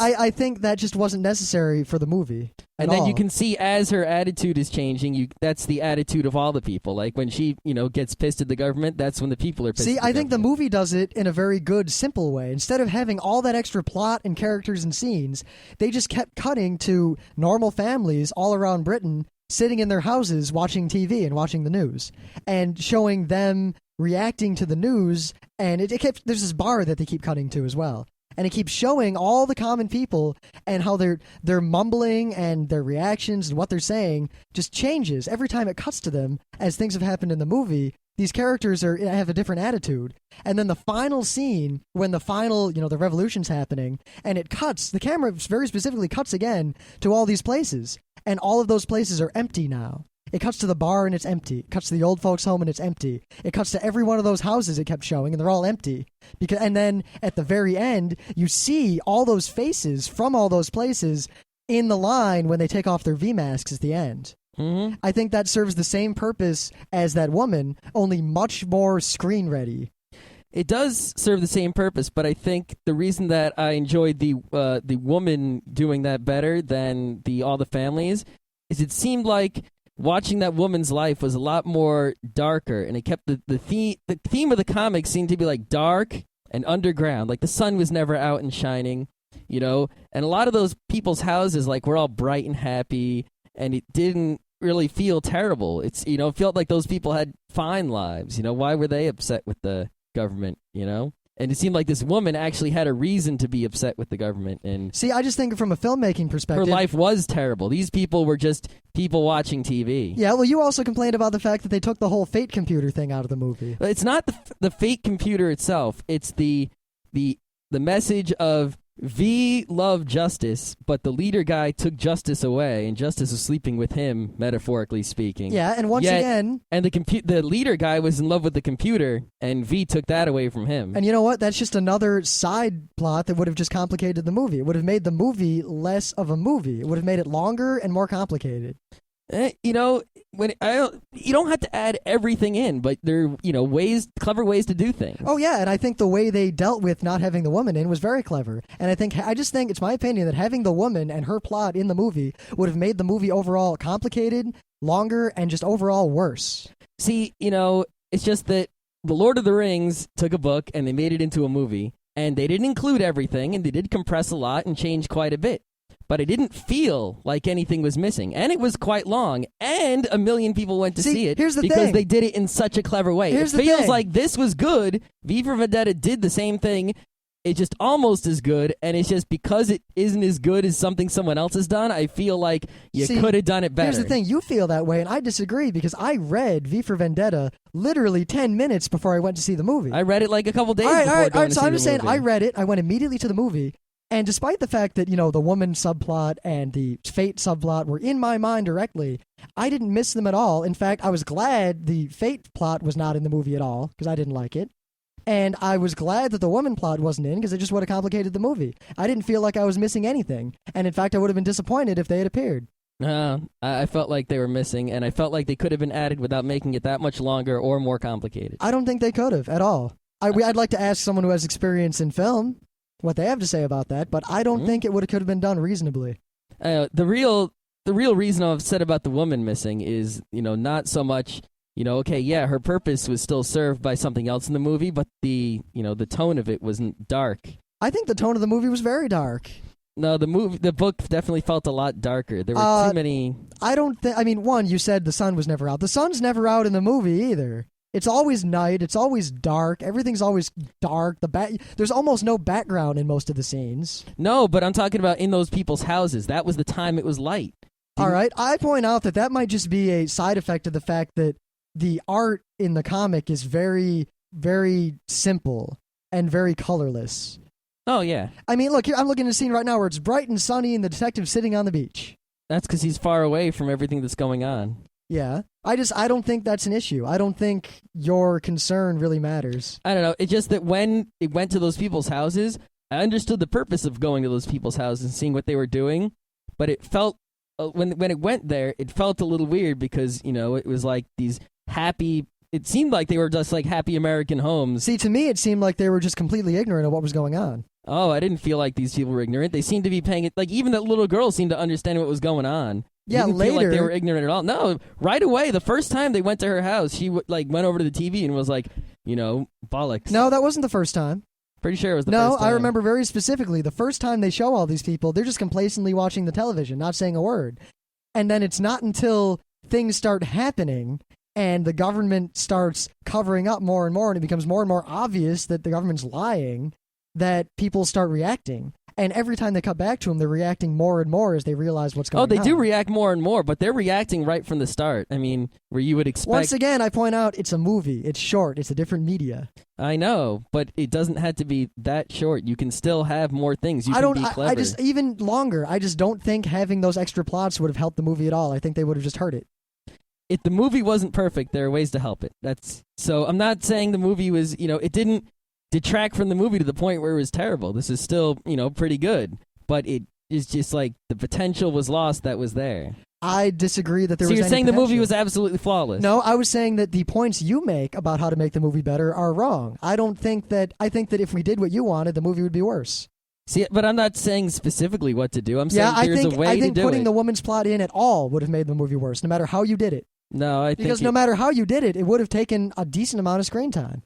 I think that just wasn't necessary for the movie. And then you can see as her attitude is changing, that's the attitude of all the people. Like when she, gets pissed at the government, that's when the people are pissed at the I think the government. movie does it in a very good, simple way. Instead of having all that extra plot and characters and scenes, they just kept cutting to normal families all around Britain sitting in their houses watching TV and watching the news and showing them reacting to the news. And there's this bar that they keep cutting to as well. And it keeps showing all the common people and how they're mumbling, and their reactions and what they're saying just changes every time it cuts to them, as things have happened in the movie. these characters have a different attitude. And then the final scene, when the final, the revolution's happening, and it cuts, the camera very specifically cuts again to all these places. And all of those places are empty now. It cuts to the bar and it's empty. It cuts to the old folks' home and it's empty. It cuts to every one of those houses it kept showing, and they're all empty. And then at the very end, you see all those faces from all those places in the line when they take off their V-masks at the end. Mm-hmm. I think that serves the same purpose as that woman, only much more screen-ready. It does serve the same purpose, but I think the reason that I enjoyed the woman doing that better than all the families is it seemed like watching that woman's life was a lot more darker, and it kept the theme of the comic seemed to be like dark and underground. Like the sun was never out and shining, and a lot of those people's houses like were all bright and happy, and it didn't really feel terrible. It's it felt like those people had fine lives. Why were they upset with the government? And it seemed like this woman actually had a reason to be upset with the government. And see, I just think from a filmmaking perspective, her life was terrible. These people were just people watching TV. Yeah, well, you also complained about the fact that they took the whole fate computer thing out of the movie. It's not the fate computer itself. It's the message of V loved justice, but the leader guy took justice away, and justice was sleeping with him, metaphorically speaking. Yeah, and once again... And the leader guy was in love with the computer, and V took that away from him. And you know what? That's just another side plot that would have just complicated the movie. It would have made the movie less of a movie. It would have made it longer and more complicated. You don't have to add everything in, but there are clever ways to do things. Oh yeah, and I think the way they dealt with not having the woman in was very clever. And I just think it's my opinion that having the woman and her plot in the movie would have made the movie overall complicated, longer, and just overall worse. See, it's just that The Lord of the Rings took a book and they made it into a movie, and they didn't include everything, and they did compress a lot and change quite a bit. But it didn't feel like anything was missing. And it was quite long. And a million people went to see it because they did it in such a clever way. It feels like this was good. V for Vendetta did the same thing. It's just almost as good. And it's just because it isn't as good as something someone else has done, I feel like you could have done it better. Here's the thing. You feel that way, and I disagree because I read V for Vendetta literally 10 minutes before I went to see the movie. I read it like a couple days before going to see the movie. So I'm just saying I read it. I went immediately to the movie. And despite the fact that, the woman subplot and the fate subplot were in my mind directly, I didn't miss them at all. In fact, I was glad the fate plot was not in the movie at all, because I didn't like it. And I was glad that the woman plot wasn't in, because it just would have complicated the movie. I didn't feel like I was missing anything. And in fact, I would have been disappointed if they had appeared. I felt like they were missing, and I felt like they could have been added without making it that much longer or more complicated. I don't think they could have at all. I'd like to ask someone who has experience in film what they have to say about that, but I don't think it could have been done reasonably. The real reason I'm upset about the woman missing is, not so much, her purpose was still served by something else in the movie, but the tone of it wasn't dark. I think the tone of the movie was very dark. No, the book definitely felt a lot darker. There were too many... one, you said the sun was never out. The sun's never out in the movie either. It's always night. It's always dark. Everything's always dark. There's almost no background in most of the scenes. No, but I'm talking about in those people's houses. That was the time it was light. All right. I point out that might just be a side effect of the fact that the art in the comic is very, very simple and very colorless. Oh, yeah. I mean, look, here, I'm looking at a scene right now where it's bright and sunny and the detective's sitting on the beach. That's because he's far away from everything that's going on. Yeah. I don't think that's an issue. I don't think your concern really matters. I don't know. It's just that when it went to those people's houses, I understood the purpose of going to those people's houses and seeing what they were doing, but it felt, when it went there, it felt a little weird because, it was like these happy, it seemed like they were just like happy American homes. See, to me, it seemed like they were just completely ignorant of what was going on. Oh, I didn't feel like these people were ignorant. They seemed to be paying it, like even that little girl seemed to understand what was going on. Yeah, didn't later. feel like they were ignorant at all. No, right away, the first time they went to her house, she went over to the TV and was like, bollocks. No, that wasn't the first time. Pretty sure it was the first time. No, I remember very specifically. The first time they show all these people, they're just complacently watching the television, not saying a word. And then it's not until things start happening and the government starts covering up more and more and it becomes more and more obvious that the government's lying that people start reacting. And every time they cut back to him, they're reacting more and more as they realize what's going on. Oh, they do react more and more, but they're reacting right from the start. I mean, where you would expect... Once again, I point out, it's a movie. It's short. It's a different media. I know, but it doesn't have to be that short. You can still have more things. You can be clever. I just, even longer, I just don't think having those extra plots would have helped the movie at all. I think they would have just hurt it. If the movie wasn't perfect, there are ways to help it. So I'm not saying the movie was, it didn't detract from the movie to the point where it was terrible. This is still, pretty good. But it is just like the potential was lost that was there. I disagree that there was any So you're saying potential. the movie was absolutely flawless? No, I was saying that the points you make about how to make the movie better are wrong. I think that if we did what you wanted, the movie would be worse. See, but I'm not saying specifically what to do. I'm saying there's a way to do it. I think putting the woman's plot in at all would have made the movie worse, no matter how you did it. No, because no matter how you did it, it would have taken a decent amount of screen time.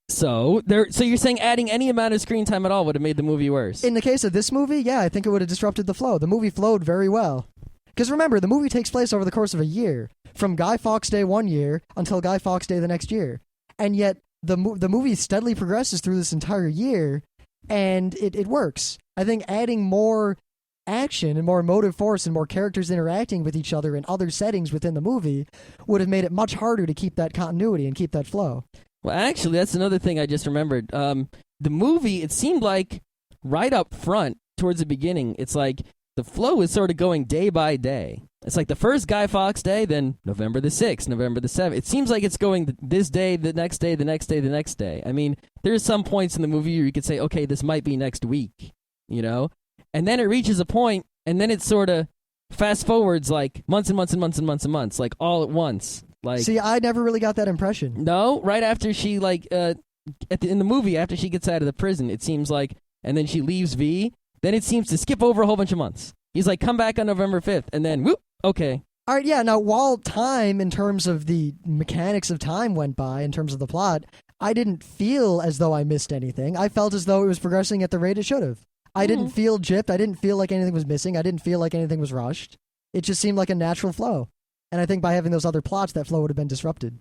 So you're saying adding any amount of screen time at all would have made the movie worse? In the case of this movie, yeah, I think it would have disrupted the flow. The movie flowed very well. Because remember, the movie takes place over the course of a year, from Guy Fawkes Day one year until Guy Fawkes Day the next year. And yet, the movie steadily progresses through this entire year, and it works. I think adding more action and more motive force and more characters interacting with each other in other settings within the movie would have made it much harder to keep that continuity and keep that flow. Well, actually, that's another thing I just remembered. The movie, it seemed like right up front, towards the beginning, it's like the flow is sort of going day by day. It's like the first Guy Fawkes Day, then November the 6th, November the 7th. It seems like it's going this day, the next day, the next day, the next day. I mean, there's some points in the movie where you could say, okay, this might be next week, And then it reaches a point, and then it sort of fast forwards like months and months and months and months and months, like all at once. Like, see, I never really got that impression. No, right after she in the movie, after she gets out of the prison, it seems like, and then she leaves V, then it seems to skip over a whole bunch of months. He's like, come back on November 5th, and then whoop, okay. All right, yeah. Now, while time, in terms of the mechanics of time, went by in terms of the plot, I didn't feel as though I missed anything. I felt as though it was progressing at the rate it should have. I didn't feel gypped. I didn't feel like anything was missing. I didn't feel like anything was rushed. It just seemed like a natural flow. And I think by having those other plots, that flow would have been disrupted.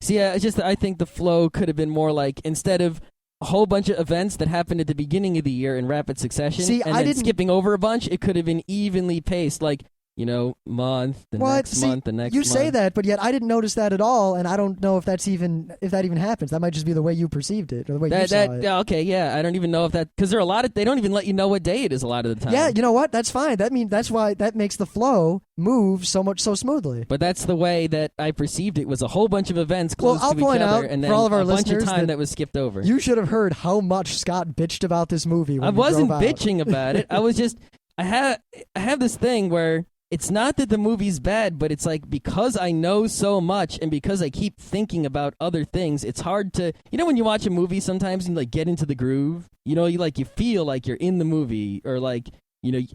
See, it's just that I think the flow could have been more like, instead of a whole bunch of events that happened at the beginning of the year in rapid succession, then skipping over a bunch, it could have been evenly paced, like, month, next month, the next month. You say that, but yet I didn't notice that at all, and I don't know if that even happens. That might just be the way you perceived it, or the way you saw it. Okay, yeah, I don't even know if that, because there are a lot of, they don't even let you know what day it is a lot of the time. Yeah, you know what? That's fine. That's why that makes the flow move so smoothly. But that's the way that I perceived it, was a whole bunch of events close to each other, and then for all of our a bunch of listeners time that was skipped over. You should have heard how much Scott bitched about this movie when I wasn't drove out. bitching about it. I was just, I have this thing where it's not that the movie's bad, but it's like, because I know so much and because I keep thinking about other things, it's hard to, when you watch a movie sometimes and you get into the groove, you feel like you're in the movie, or like,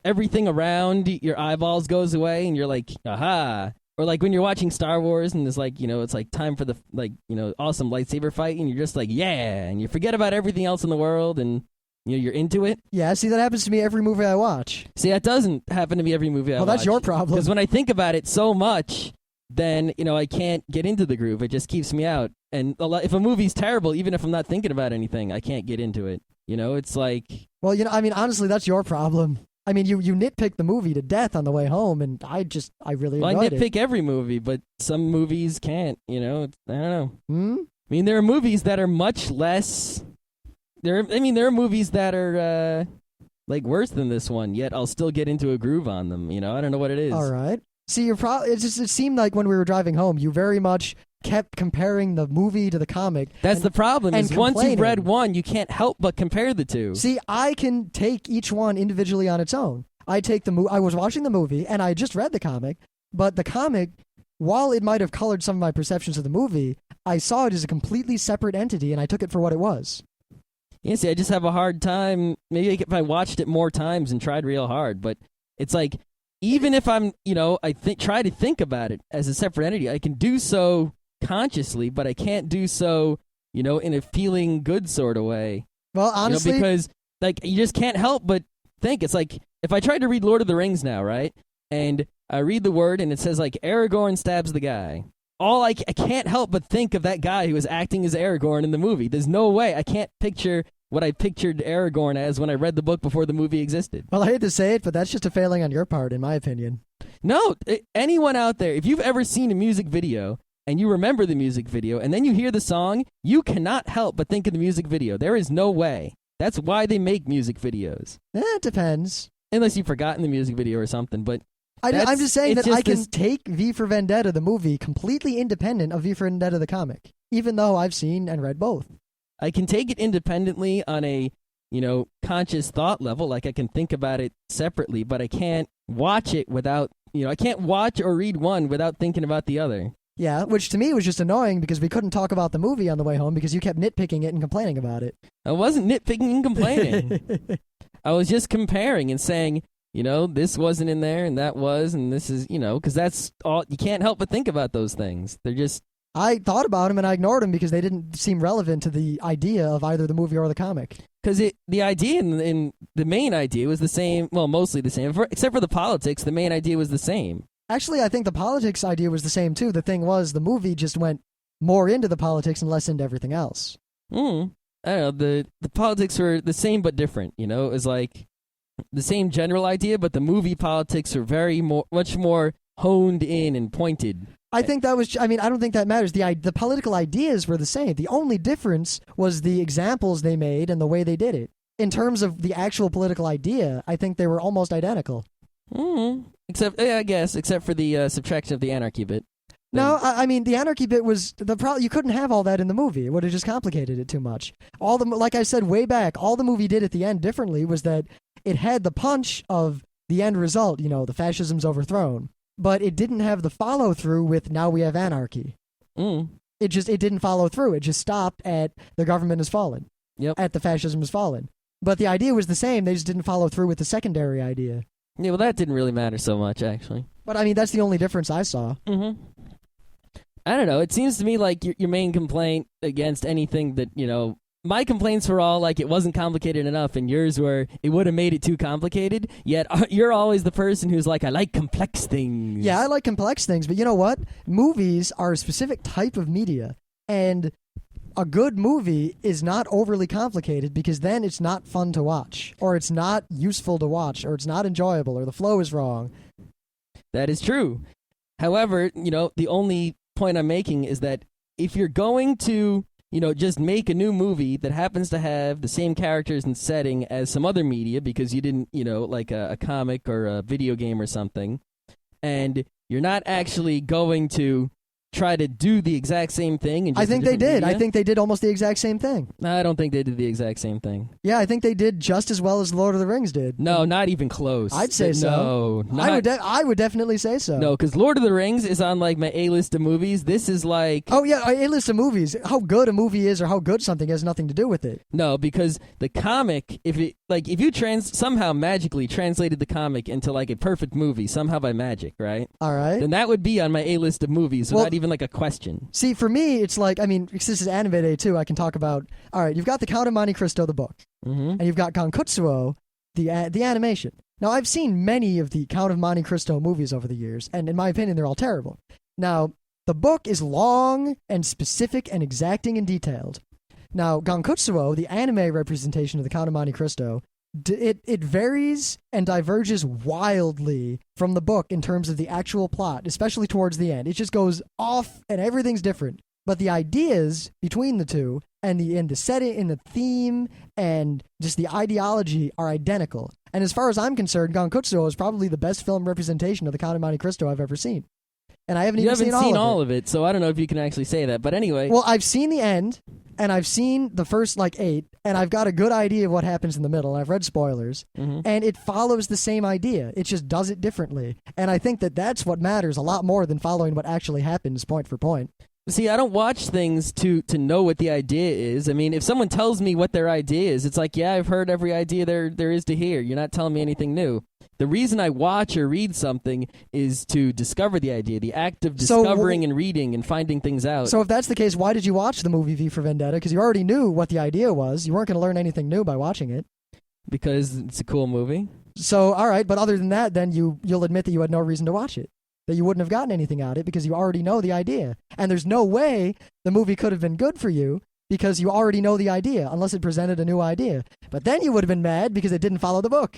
everything around your eyeballs goes away and you're like, aha. Or like when you're watching Star Wars and it's like, it's like time for the, awesome lightsaber fight, and you're just like, yeah, and you forget about everything else in the world and you're into it. Yeah, see, that happens to me every movie I watch. See, that doesn't happen to me every movie I watch. Well, that's your problem. Because when I think about it so much, then, I can't get into the groove. It just keeps me out. And if a movie's terrible, even if I'm not thinking about anything, I can't get into it. It's like... Well, honestly, that's your problem. I mean, you nitpick the movie to death on the way home, and I really enjoyed it. I nitpick every movie, but some movies can't, I don't know. Hmm? I mean, there are movies that are much less... There are movies that are worse than this one, yet I'll still get into a groove on them. I don't know what it is. All right. See, it seemed like when we were driving home, you very much kept comparing the movie to the comic. That's the problem. Is once you've read one, you can't help but compare the two. See, I can take each one individually on its own. I was watching the movie, and I just read the comic, but the comic, while it might have colored some of my perceptions of the movie, I saw it as a completely separate entity, and I took it for what it was. Yeah, see, I just have a hard time. Maybe if I watched it more times and tried real hard, but it's like, even if I'm, try to think about it as a separate entity, I can do so consciously, but I can't do so, in a feeling good sort of way. Well, honestly, because you just can't help but think. It's like if I tried to read Lord of the Rings now, right? And I read the word and it says Aragorn stabs the guy. I can't help but think of that guy who was acting as Aragorn in the movie. There's no way. I can't picture what I pictured Aragorn as when I read the book before the movie existed. Well, I hate to say it, but that's just a failing on your part, in my opinion. No, anyone out there, if you've ever seen a music video and you remember the music video and then you hear the song, you cannot help but think of the music video. There is no way. That's why they make music videos. It depends. Unless you've forgotten the music video or something, but I'm just saying that I can take V for Vendetta, the movie, completely independent of V for Vendetta, the comic, even though I've seen and read both. I can take it independently on a, conscious thought level, like I can think about it separately, but I can't watch it without, I can't watch or read one without thinking about the other. Yeah, which to me was just annoying because we couldn't talk about the movie on the way home because you kept nitpicking it and complaining about it. I wasn't nitpicking and complaining. I was just comparing and saying, this wasn't in there and that was, and this is, because that's all, you can't help but think about those things. They're just... I thought about them and I ignored them because they didn't seem relevant to the idea of either the movie or the comic. Because the idea in the main idea was the same, well, mostly the same, except for the politics, the main idea was the same. Actually, I think the politics idea was the same, too. The thing was, the movie just went more into the politics and less into everything else. I don't know. The politics were the same but different, It was like the same general idea, but the movie politics are much more honed in and pointed. I think that was... I don't think that matters. The political ideas were the same. The only difference was the examples they made and the way they did it. In terms of the actual political idea, I think they were almost identical. Except for the subtraction of the anarchy bit. No, the anarchy bit was the problem. You couldn't have all that in the movie. It would have just complicated it too much. Like I said way back, all the movie did at the end differently was that it had the punch of the end result, the fascism's overthrown, but it didn't have the follow through with now we have anarchy. It didn't follow through. It just stopped at the government has fallen. Yep. At the fascism has fallen. But the idea was the same. They just didn't follow through with the secondary idea. Yeah, well, that didn't really matter so much, actually. But, that's the only difference I saw. I don't know. It seems to me like your main complaint against anything that, my complaints were all like it wasn't complicated enough, and yours were it would have made it too complicated, yet you're always the person who's like, I like complex things. Yeah, I like complex things, but you know what? Movies are a specific type of media, and a good movie is not overly complicated because then it's not fun to watch, or it's not useful to watch, or it's not enjoyable, or the flow is wrong. That is true. However, the only point I'm making is that if you're going to, just make a new movie that happens to have the same characters and setting as some other media because you didn't, like a comic or a video game or something, and you're not actually going to try to do the exact same thing. And just I think they did. Media. I think they did almost the exact same thing. No, I don't think they did the exact same thing. Yeah, I think they did just as well as Lord of the Rings did. No, not even close. I'd say so. No, I would definitely say so. No, because Lord of the Rings is on like my A-list of movies. This is like... Oh, yeah, A-list of movies. How good a movie is or how good something has nothing to do with it. No, because the comic, if you somehow magically translated the comic into like a perfect movie, somehow by magic, right? All right. Then that would be on my A-list of movies without even like a question. See, for me, it's like, because this is Anime Day too, I can talk about, all right, you've got the Count of Monte Cristo, the book, and you've got Gankutsuo, the animation. Now, I've seen many of the Count of Monte Cristo movies over the years, and in my opinion, they're all terrible. Now, the book is long and specific and exacting and detailed. Now, Gankutsuo, the anime representation of the Count of Monte Cristo, it varies and diverges wildly from the book in terms of the actual plot, especially towards the end. It just goes off and everything's different. But the ideas between the two and the setting and the theme and just the ideology are identical. And as far as I'm concerned, Gankutsuo is probably the best film representation of the Count of Monte Cristo I've ever seen. And I haven't seen all of it, so I don't know if you can actually say that. But anyway. Well, I've seen the end, and I've seen the first, 8, and I've got a good idea of what happens in the middle, and I've read spoilers, and it follows the same idea. It just does it differently. And I think that that's what matters a lot more than following what actually happens point for point. See, I don't watch things to know what the idea is. I mean, if someone tells me what their idea is, it's like, yeah, I've heard every idea there is to hear. You're not telling me anything new. The reason I watch or read something is to discover the idea, the act of discovering and reading and finding things out. So if that's the case, why did you watch the movie V for Vendetta? Because you already knew what the idea was. You weren't going to learn anything new by watching it. Because it's a cool movie. So, all right, but other than that, then you'll admit that you had no reason to watch it. That you wouldn't have gotten anything out of it because you already know the idea. And there's no way the movie could have been good for you because you already know the idea, unless it presented a new idea. But then you would have been mad because it didn't follow the book.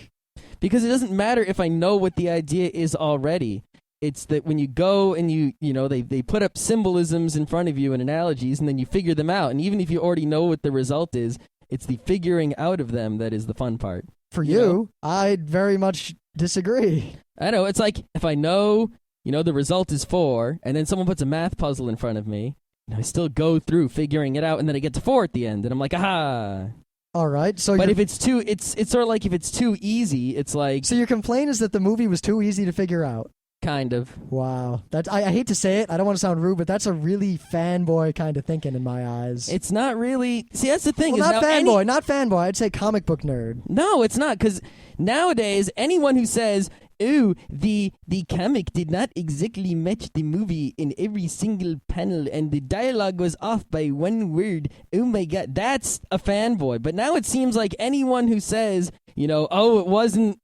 Because it doesn't matter if I know what the idea is already. It's that when you go and they put up symbolisms in front of you and analogies, and then you figure them out. And even if you already know what the result is, it's the figuring out of them that is the fun part. For you, I'd very much disagree. I know. It's like if I know, the result is 4, and then someone puts a math puzzle in front of me, and I still go through figuring it out, and then I get to 4 at the end, and I'm like, aha. All right. But if it's too, it's sort of like if it's too easy, it's like. So your complaint is that the movie was too easy to figure out. Kind of. Wow. I hate to say it. I don't want to sound rude, but that's a really fanboy kind of thinking in my eyes. It's not really. See, that's the thing. Well, not fanboy. I'd say comic book nerd. No, it's not, because nowadays anyone who says, "Oh, the comic did not exactly match the movie in every single panel, and the dialogue was off by 1 word," oh my god, that's a fanboy. But now it seems like anyone who says, "Oh, it wasn't,"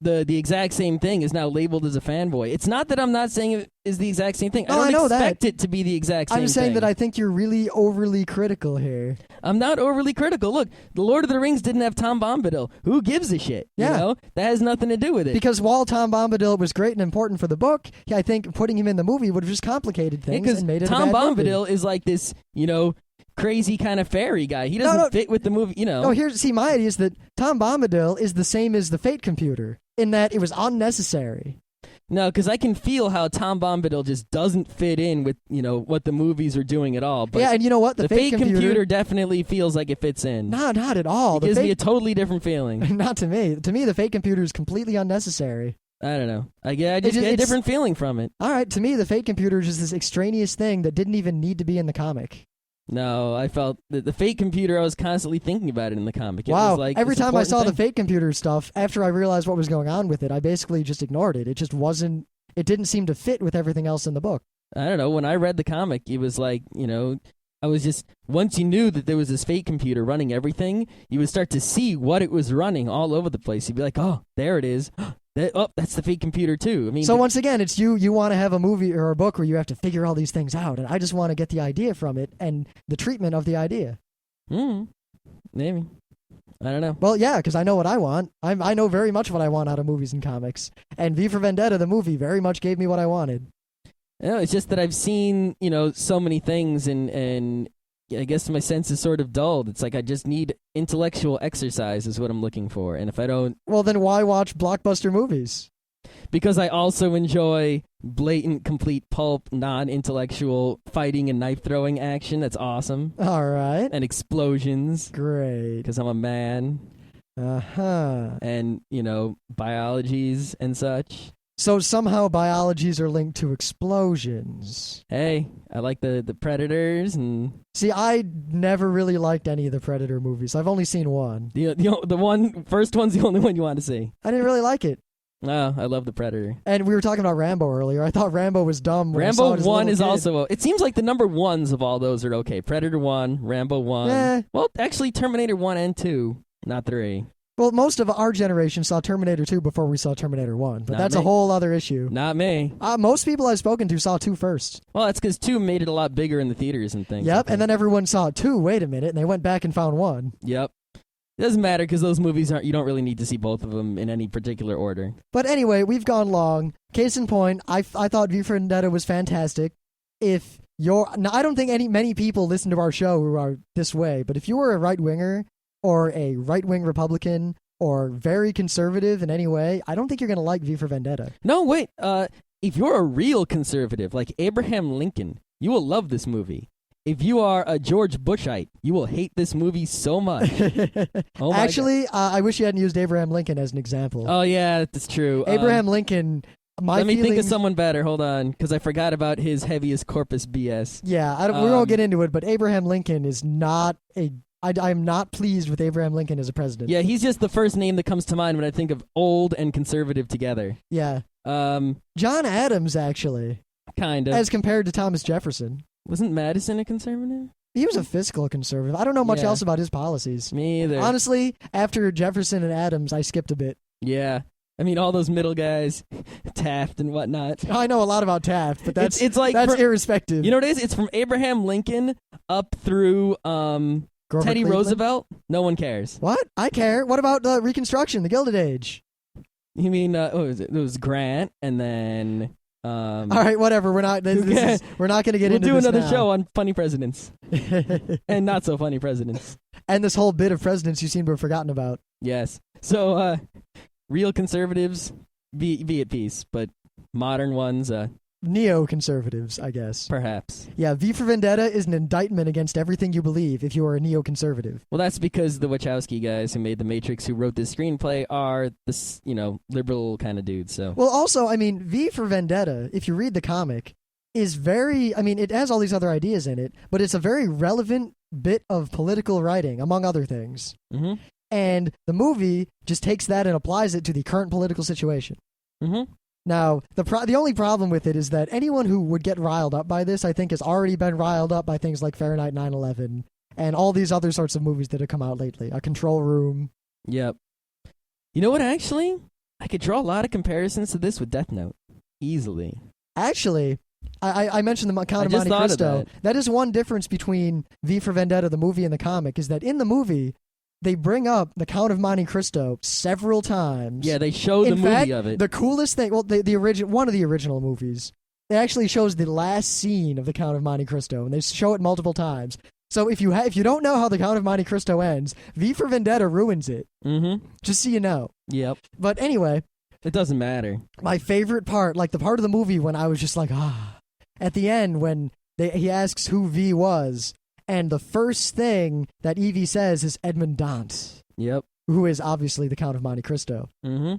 the exact same thing is now labeled as a fanboy. It's not that I'm not saying it is the exact same thing. No, I know expect that. it to be the exact same thing. I'm saying that I think you're really overly critical here. I'm not overly critical. Look, The Lord of the Rings didn't have Tom Bombadil. Who gives a shit? Yeah. That has nothing to do with it. Because while Tom Bombadil was great and important for the book, I think putting him in the movie would have just complicated things and made it Tom a bad Bombadil movie. is like this, crazy kind of fairy guy. He doesn't fit with the movie, No, my idea is that Tom Bombadil is the same as the Fate computer, in that it was unnecessary. No, because I can feel how Tom Bombadil just doesn't fit in with, what the movies are doing at all. But yeah, and you know what? The Fate computer definitely feels like it fits in. Not at all. It gives me a totally different feeling. Not to me. To me, the Fate computer is completely unnecessary. I don't know. I just get a different feeling from it. All right, to me, the Fate computer is just this extraneous thing that didn't even need to be in the comic. No, I felt that the Fate computer, I was constantly thinking about it in the comic. It wow. was like every time I saw thing. the Fate computer stuff, after I realized what was going on with it, I basically just ignored it. It just wasn't, it didn't seem to fit with everything else in the book. I don't know. When I read the comic, it was like, I was just, once you knew that there was this Fate computer running everything, you would start to see what it was running all over the place. You'd be like, oh, there it is. That's the Fate computer too. I mean, so once again, it's you want to have a movie or a book where you have to figure all these things out, and I just want to get the idea from it and the treatment of the idea. Maybe. I don't know. Well, yeah, because I know what I want. I know very much what I want out of movies and comics. And V for Vendetta, the movie, very much gave me what I wanted. No, it's just that I've seen, so many things, and I guess my sense is sort of dulled. It's like I just need intellectual exercise is what I'm looking for. And if I don't... Well, then why watch blockbuster movies? Because I also enjoy blatant, complete pulp, non-intellectual fighting and knife-throwing action. That's awesome. All right. And explosions. Great. Because I'm a man. Uh-huh. And, biologies and such. So somehow biologies are linked to explosions. Hey, I like the Predators and... See, I never really liked any of the Predator movies. I've only seen one. The first one's the only one you want to see. I didn't really like it. Oh, I love the Predator. And we were talking about Rambo earlier. I thought Rambo was dumb. Rambo 1 is also... It seems like the number ones of all those are okay. Predator 1, Rambo 1. Eh. Well, actually, Terminator 1 and 2, not 3. Well, most of our generation saw Terminator 2 before we saw Terminator 1, but that's a whole other issue. Not me. Most people I've spoken to saw 2 first. Well, that's because 2 made it a lot bigger in the theaters and things. Yep, and then everyone saw 2, wait a minute, and they went back and found 1. Yep. It doesn't matter because those movies you don't really need to see both of them in any particular order. But anyway, we've gone long. Case in point, I thought V for Vendetta was fantastic. Now, I don't think many people listen to our show who are this way, but if you were a right-winger or a right-wing Republican or very conservative in any way, I don't think you're going to like V for Vendetta. No, wait. If you're a real conservative, like Abraham Lincoln, you will love this movie. If you are a George Bushite, you will hate this movie so much. Oh Actually, I wish you hadn't used Abraham Lincoln as an example. Oh, yeah, that's true. Abraham Lincoln... Let me think of someone better. Hold on, because I forgot about his habeas corpus BS. Yeah, we won't get into it, but Abraham Lincoln is not a... I'm not pleased with Abraham Lincoln as a president. Yeah, he's just the first name that comes to mind when I think of old and conservative together. Yeah. John Adams, actually. Kind of. As compared to Thomas Jefferson. Wasn't Madison a conservative? He was a fiscal conservative. I don't know much else about his policies. Me either. Honestly, after Jefferson and Adams, I skipped a bit. Yeah. I mean, all those middle guys, Taft and whatnot. I know a lot about Taft, but that's like irrespective. You know what it is? It's from Abraham Lincoln up through Grover Teddy Cleveland? Roosevelt, no one cares. What? I care. What about Reconstruction, the Gilded Age? You mean what was it? It was Grant, and then All right, whatever. We're not. We're not going to get we'll into do this another now. show on funny presidents and not so funny presidents. And this whole bit of presidents you seem to have forgotten about. Yes. So real conservatives be at peace, but modern ones Neoconservatives, I guess. perhaps. Yeah, V for Vendetta is an indictment against everything you believe if you are a neoconservative. Well, that's because the Wachowski guys who made The Matrix, who wrote this screenplay, are this, liberal kind of dudes. So Well, also, I mean, V for Vendetta, if you read the comic, is very, I mean, it has all these other ideas in it, but it's a very relevant bit of political writing, among other things. Mm-hmm. And the movie just takes that and applies it to the current political situation. Mm-hmm. Now, the only problem with it is that anyone who would get riled up by this, I think, has already been riled up by things like Fahrenheit 9/11 and all these other sorts of movies that have come out lately. A Control Room. Yep. You know what, actually? I could draw a lot of comparisons to this with Death Note. Easily. Actually, I mentioned the Count of just Monte thought of Cristo. That is one difference between V for Vendetta, the movie, and the comic, is that in the movie, they bring up the Count of Monte Cristo several times. Yeah, they show the In movie fact, of it. the coolest thing, well, one of the original movies, it actually shows the last scene of the Count of Monte Cristo, and they show it multiple times. So if you don't know how the Count of Monte Cristo ends, V for Vendetta ruins it. Mm-hmm. Just so you know. Yep. But anyway, It doesn't matter. my favorite part, like the part of the movie when I was just like, at the end when he asks who V was, and the first thing that Evie says is Edmond Dantès, Yep. who is obviously the Count of Monte Cristo. Mm-hmm.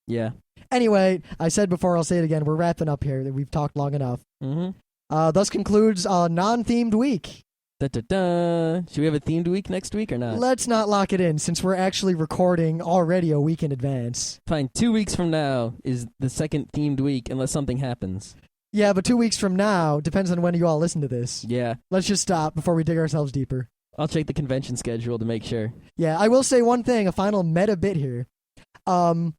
Yeah. Anyway, I said before, I'll say it again, we're wrapping up here. We've talked long enough. Mm-hmm. Thus concludes a non-themed week. Da-da-da. Should we have a themed week next week or not? Let's not lock it in since we're actually recording already a week in advance. Fine. 2 weeks from now is the second themed week unless something happens. Yeah, but 2 weeks from now, depends on when you all listen to this. Yeah. Let's just stop before we dig ourselves deeper. I'll check the convention schedule to make sure. Yeah, I will say one thing, a final meta bit here. You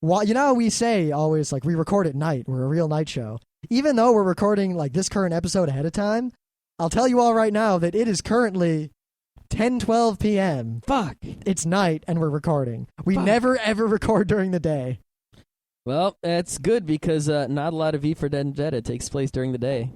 know how we say always, like, we record at night, we're a real night show. Even though we're recording, like, this current episode ahead of time, I'll tell you all right now that it is currently 10:12 p.m. Fuck. It's night, and we're recording. We Fuck. never, ever record during the day. Well, that's good because not a lot of V for Vendetta takes place during the day.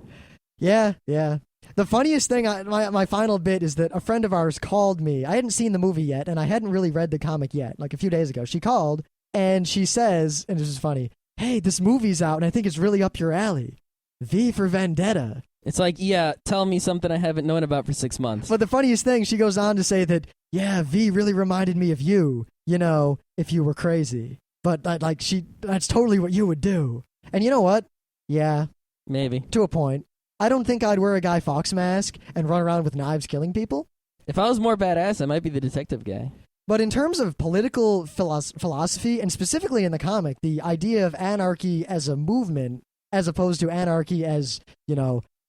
Yeah. The funniest thing, my final bit, is that a friend of ours called me. I hadn't seen the movie yet, and I hadn't really read the comic yet, like a few days ago. She called, and she says, and this is funny, hey, this movie's out, and I think it's really up your alley. V for Vendetta. It's like, yeah, tell me something I haven't known about for 6 months. But the funniest thing, she goes on to say that, yeah, V really reminded me of you, if you were crazy. But, that's totally what you would do. And you know what? Yeah, Maybe. to a point. I don't think I'd wear a Guy Fawkes mask and run around with knives killing people. If I was more badass, I might be the detective guy. But in terms of political philosophy, and specifically in the comic, the idea of anarchy as a movement, as opposed to anarchy as,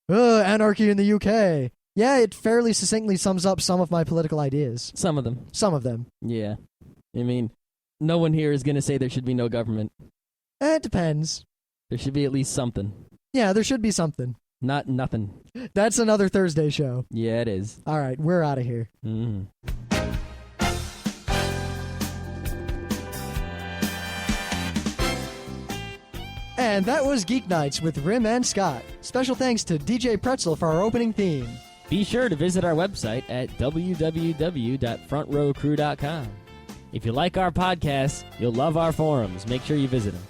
anarchy in the UK. Yeah, it fairly succinctly sums up some of my political ideas. Some of them. Some of them. Yeah. I mean, no one here is going to say there should be no government. It depends. There should be at least something. Yeah, there should be something. Not nothing. That's another Thursday show. Yeah, it is. All right, we're out of here. Mm. And that was Geeknights with Rim and Scott. Special thanks to DJ Pretzel for our opening theme. Be sure to visit our website at www.frontrowcrew.com. If you like our podcast, you'll love our forums. Make sure you visit them.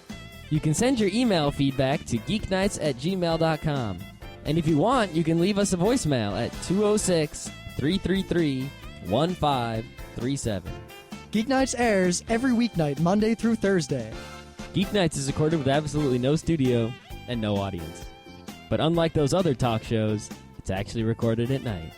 You can send your email feedback to geeknights@gmail.com. And if you want, you can leave us a voicemail at 206-333-1537. Geeknights airs every weeknight, Monday through Thursday. Geeknights is recorded with absolutely no studio and no audience. But unlike those other talk shows, it's actually recorded at night.